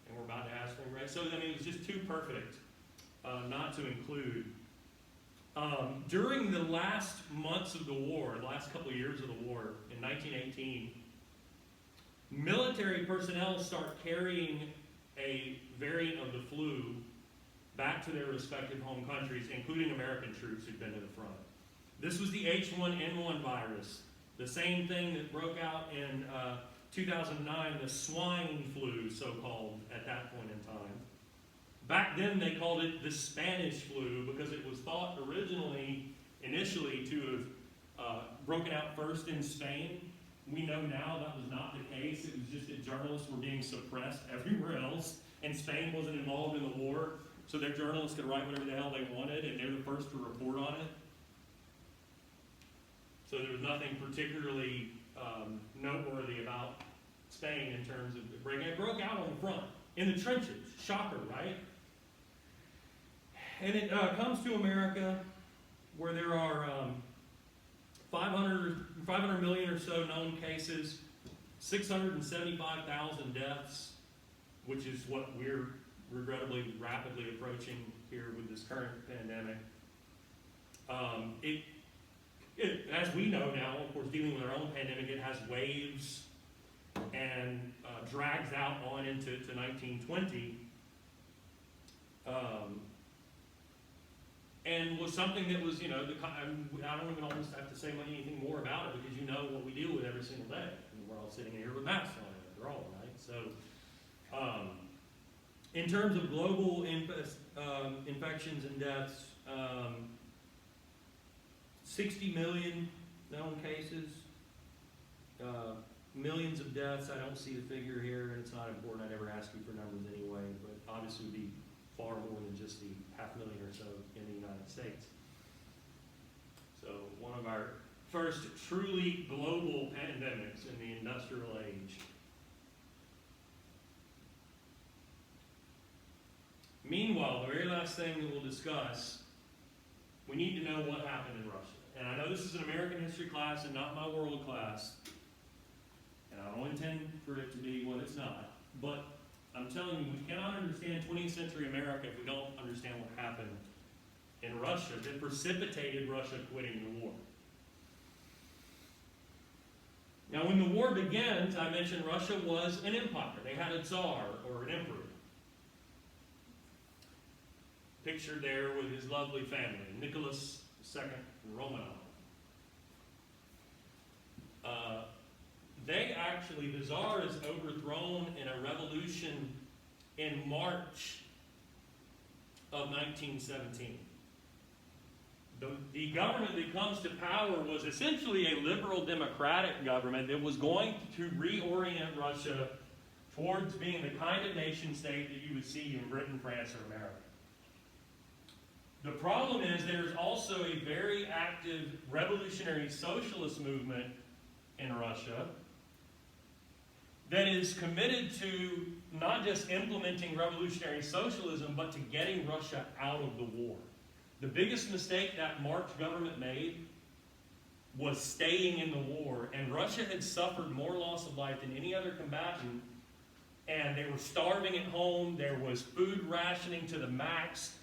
And we're about to have spring break. So, I mean, it was just too perfect not to include. During the last months of the war, the last couple of years of the war, in 1918, military personnel start carrying a variant of the flu back to their respective home countries, including American troops who'd been to the front. This was the H1N1 virus, the same thing that broke out in 2009, the swine flu, so-called, at that point in time. Back then, they called it the Spanish flu because it was thought initially to have broken out first in Spain. We know now that was not the case. It was just that journalists were being suppressed everywhere else, and Spain wasn't involved in the war, so their journalists could write whatever the hell they wanted, and they're the first to report on it. So there was nothing particularly noteworthy about Spain in terms of breaking. It broke out on the front, in the trenches. Shocker, right? And it comes to America where there are 500 million or so known cases, 675,000 deaths, which is what we're regrettably rapidly approaching here with this current pandemic. As we know now, of course, dealing with our own pandemic, it has waves and drags out on into 1920. And was something that was, I don't even almost have to say anything more about it because you know what we deal with every single day. And we're all sitting here with masks on after all, right? So, in terms of global infections and deaths, 60 million known cases, millions of deaths. I don't see the figure here, and it's not important. I never ask you for numbers anyway, but obviously it would be far more than just the 500,000 or so in the United States. So one of our first truly global pandemics in the industrial age. Meanwhile, the very last thing that we'll discuss, we need to know what happened in Russia. And I know this is an American history class and not my world class, and I don't intend for it to be what it's not, but I'm telling you, we cannot understand 20th century America if we don't understand what happened in Russia that precipitated Russia quitting the war. Now, when the war begins, I mentioned Russia was an empire. They had a czar or an emperor. Pictured there with his lovely family, Nicholas II Romanov. The czar is overthrown in a revolution in March of 1917. The government that comes to power was essentially a liberal democratic government that was going to reorient Russia towards being the kind of nation state that you would see in Britain, France, or America. The problem is there's also a very active revolutionary socialist movement in Russia that is committed to not just implementing revolutionary socialism, but to getting Russia out of the war. The biggest mistake that March government made was staying in the war, and Russia had suffered more loss of life than any other combatant, and they were starving at home. There was food rationing to the max.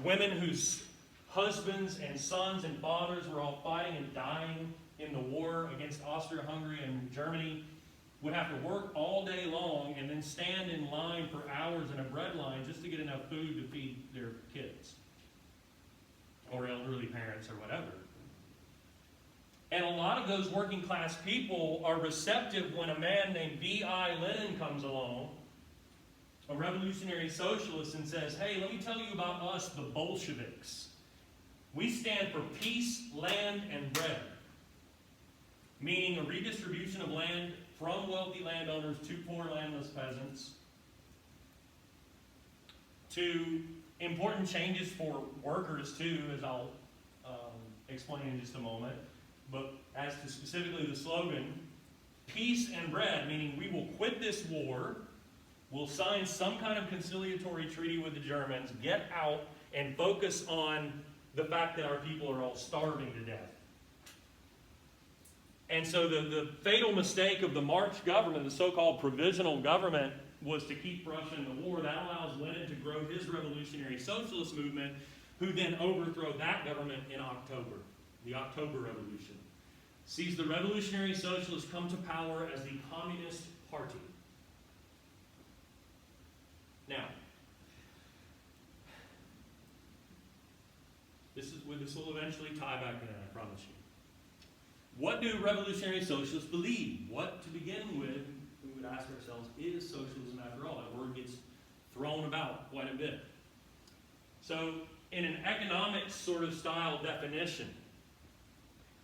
Women whose husbands and sons and fathers were all fighting and dying in the war against Austria-Hungary and Germany would have to work all day long and then stand in line for hours in a bread line just to get enough food to feed their kids or elderly parents or whatever. And a lot of those working class people are receptive when a man named V.I. Lenin comes along, a revolutionary socialist, and says, hey, let me tell you about us, the Bolsheviks. We stand for peace, land, and bread, meaning a redistribution of land from wealthy landowners to poor landless peasants, to important changes for workers too, as I'll explain in just a moment. But as to specifically the slogan, peace and bread, meaning we will quit this war, we'll sign some kind of conciliatory treaty with the Germans, get out, and focus on the fact that our people are all starving to death. And so the fatal mistake of the March government, the so-called provisional government, was to keep Russia in the war. That allows Lenin to grow his revolutionary socialist movement, who then overthrow that government in October, the October Revolution. Sees the revolutionary socialists come to power as the Communist Party. Now, this will eventually tie back in, I promise you. What do revolutionary socialists believe? What, to begin with, we would ask ourselves, is socialism after all? That word gets thrown about quite a bit. So, in an economic sort of style definition,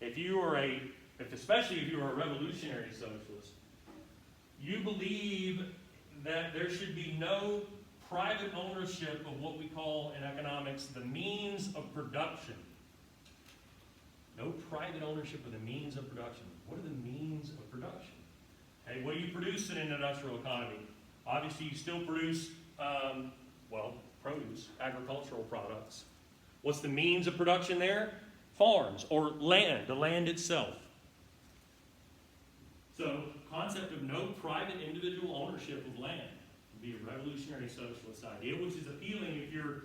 especially if you are a revolutionary socialist, you believe that there should be no private ownership of what we call in economics the means of production. No private ownership of the means of production. What are the means of production? Hey, what do you produce in an industrial economy? Obviously, you still produce, produce, agricultural products. What's the means of production there? Farms, or land, the land itself. So, concept of no private individual ownership of land would be a revolutionary socialist idea, which is appealing if you're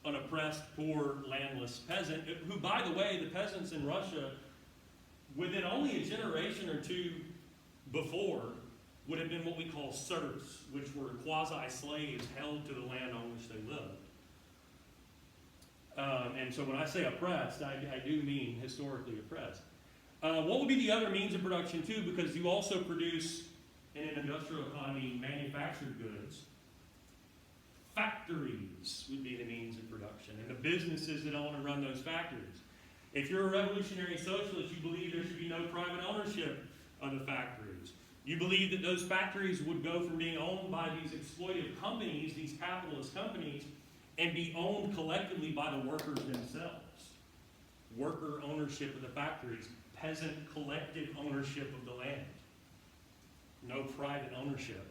an oppressed, poor, landless peasant, who, by the way, the peasants in Russia, within only a generation or two before, would have been what we call serfs, which were quasi-slaves held to the land on which they lived. And so when I say oppressed, I do mean historically oppressed. What would be the other means of production too? Because you also produce, in an industrial economy, manufactured goods. Factories would be the means of production, and the businesses that own and run those factories. If you're a revolutionary socialist, you believe there should be no private ownership of the factories. You believe that those factories would go from being owned by these exploitive companies, these capitalist companies, and be owned collectively by the workers themselves. Worker ownership of the factories, peasant collective ownership of the land. No private ownership.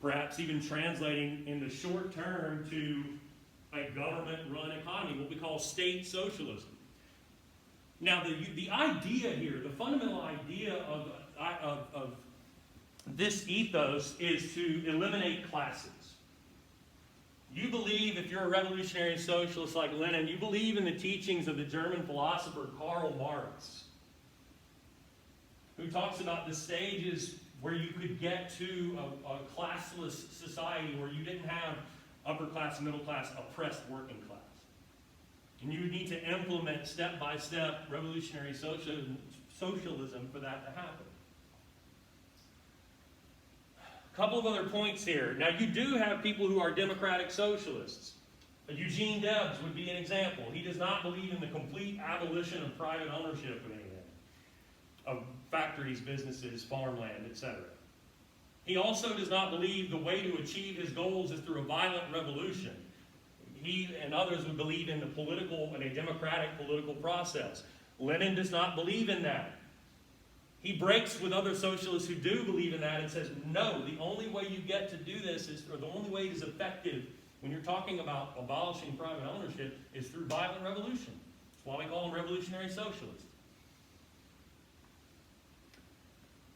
Perhaps even translating in the short term to a government-run economy, what we call state socialism. Now, the idea here, the fundamental idea of this ethos is to eliminate classes. You believe, if you're a revolutionary socialist like Lenin, you believe in the teachings of the German philosopher Karl Marx, who talks about the stages where you could get to a classless society where you didn't have upper class, middle class, oppressed working class. And you would need to implement step-by-step revolutionary socialism for that to happen. A couple of other points here. Now, you do have people who are democratic socialists. Eugene Debs would be an example. He does not believe in the complete abolition of private ownership of anything, of factories, businesses, farmland, etc. He also does not believe the way to achieve his goals is through a violent revolution. He and others would believe in a democratic political process. Lenin does not believe in that. He breaks with other socialists who do believe in that and says, no, the only way you get to do this is, or the only way it is effective when you're talking about abolishing private ownership, is through violent revolution. That's why we call them revolutionary socialists.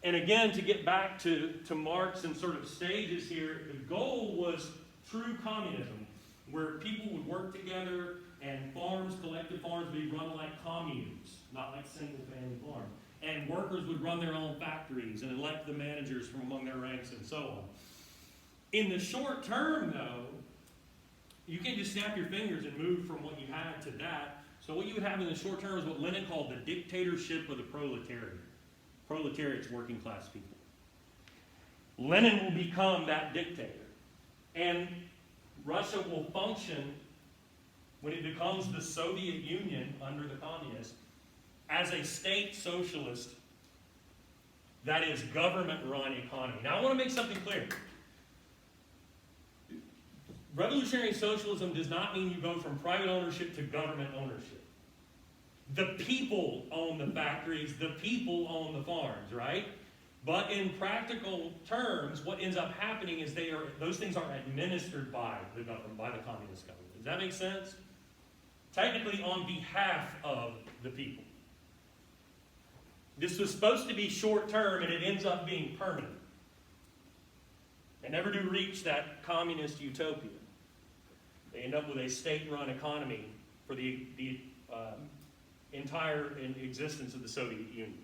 And again, to get back to Marx and sort of stages here, the goal was true communism, where people would work together and farms, collective farms, would be run like communes, not like single-family farms. And workers would run their own factories and elect the managers from among their ranks and so on. In the short term, though, you can't just snap your fingers and move from what you had to that. So what you would have in the short term is what Lenin called the dictatorship of the proletariat. Proletariat's working class people. Lenin will become that dictator. And Russia will function, when it becomes the Soviet Union under the communists, as a state socialist that is government-run economy. Now, I want to make something clear. Revolutionary socialism does not mean you go from private ownership to government ownership. The people own the factories, the people own the farms, right? But in practical terms, what ends up happening is those things are administered by the government, by the communist government. Does that make sense? Technically on behalf of the people. This was supposed to be short term, and it ends up being permanent. They never do reach that communist utopia. They end up with a state-run economy for the entire existence of the Soviet Union.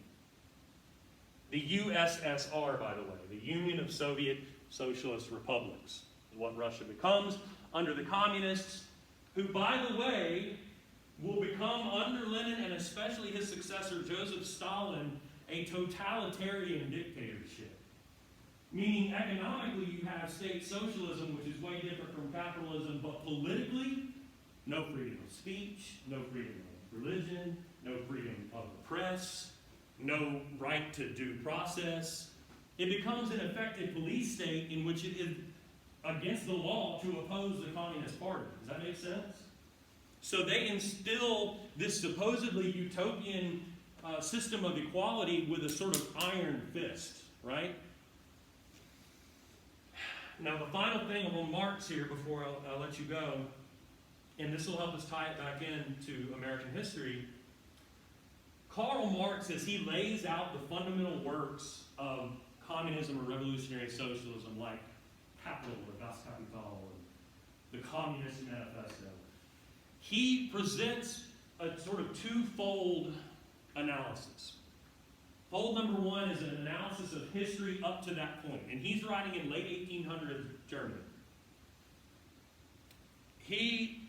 The USSR, by the way, the Union of Soviet Socialist Republics, is what Russia becomes under the communists, who, by the way, will become, under Lenin and especially his successor, Joseph Stalin, a totalitarian dictatorship. Meaning, economically, you have state socialism, which is way different from capitalism, but politically, no freedom of speech, no freedom of religion, no freedom of the press, no right to due process. It becomes an effective police state in which it is against the law to oppose the Communist Party. Does that make sense? So they instill this supposedly utopian system of equality with a sort of iron fist, right? Now, the final thing on Marx here before I'll let you go, and this will help us tie it back into American history. Karl Marx, as he lays out the fundamental works of communism or revolutionary socialism, like Capital or Das Kapital or the Communist Manifesto, he presents a sort of twofold analysis. Fold number one is an analysis of history up to that point, and he's writing in late 1800s Germany. He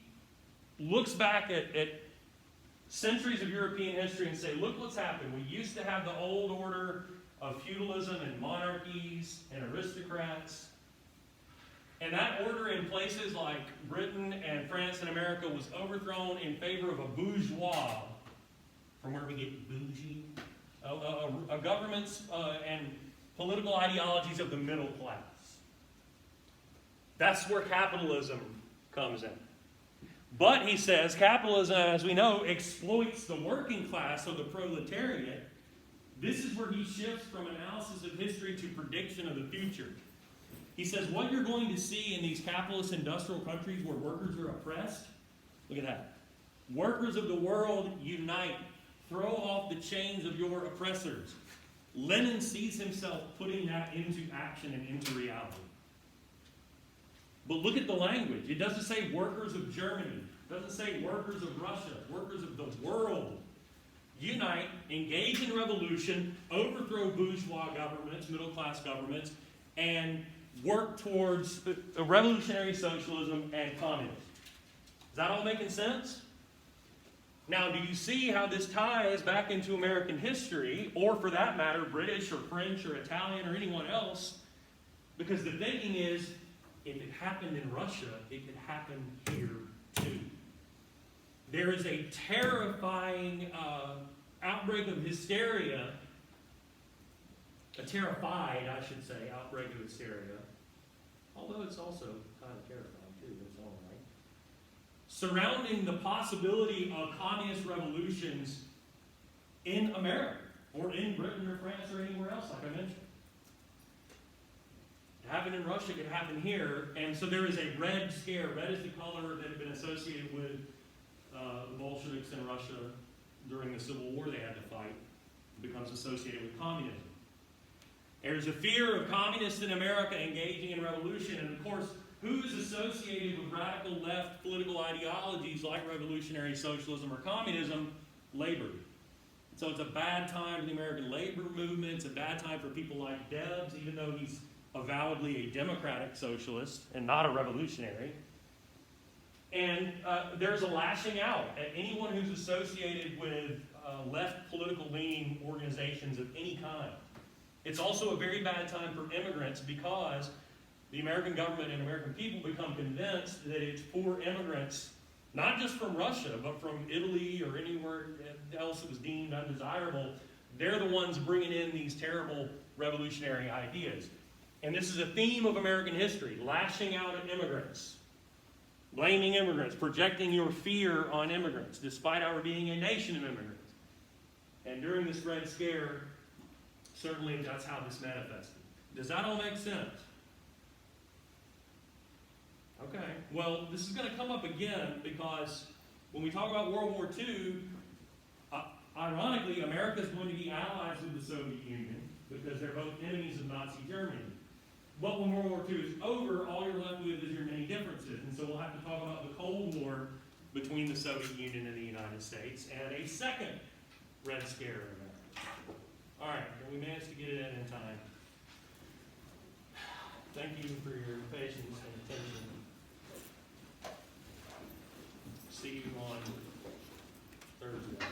looks back at centuries of European history and say, look what's happened. We used to have the old order of feudalism and monarchies and aristocrats. And that order in places like Britain and France and America was overthrown in favor of a bourgeois, from where we get bougie, a governments and political ideologies of the middle class. That's where capitalism comes in. But, he says, capitalism, as we know, exploits the working class of the proletariat. This is where he shifts from analysis of history to prediction of the future. He says, what you're going to see in these capitalist industrial countries where workers are oppressed, look at that. Workers of the world, unite. Throw off the chains of your oppressors. Lenin sees himself putting that into action and into reality. But look at the language. It doesn't say workers of Germany. It doesn't say workers of Russia. Workers of the world. Unite, engage in revolution, overthrow bourgeois governments, middle-class governments, and work towards a revolutionary socialism and communism. Is that all making sense? Now, do you see how this ties back into American history, or for that matter, British or French or Italian or anyone else? Because the thinking is, if it happened in Russia, it could happen here too. There is a terrifying outbreak of hysteria, a terrified, I should say, outbreak of hysteria, although it's also kind of terrifying too in its own right, surrounding the possibility of communist revolutions in America, or in Britain or France or anywhere else, like I mentioned. It happened in Russia, it could happen here, and so there is a red scare. Red is the color that had been associated with the Bolsheviks in Russia during the Civil War they had to fight. It becomes associated with communism. There's a fear of communists in America engaging in revolution, and of course, who's associated with radical left political ideologies like revolutionary socialism or communism? Labor. So it's a bad time for the American labor movement. It's a bad time for people like Debs, even though he's avowedly a democratic socialist and not a revolutionary. And there's a lashing out at anyone who's associated with left political leaning organizations of any kind. It's also a very bad time for immigrants because the American government and American people become convinced that it's poor immigrants, not just from Russia, but from Italy or anywhere else that was deemed undesirable. They're the ones bringing in these terrible revolutionary ideas. And this is a theme of American history, lashing out at immigrants, blaming immigrants, projecting your fear on immigrants, despite our being a nation of immigrants. And during this Red Scare, certainly that's how this manifested. Does that all make sense? Okay, well, this is going to come up again because when we talk about World War II, ironically, America is going to be allies with the Soviet Union because they're both enemies of Nazi Germany. But when World War II is over, all you're left with is your many differences. And so we'll have to talk about the Cold War between the Soviet Union and the United States and a second Red Scare in America. All right, well, we managed to get it in time. Thank you for your patience and attention. See you on Thursday.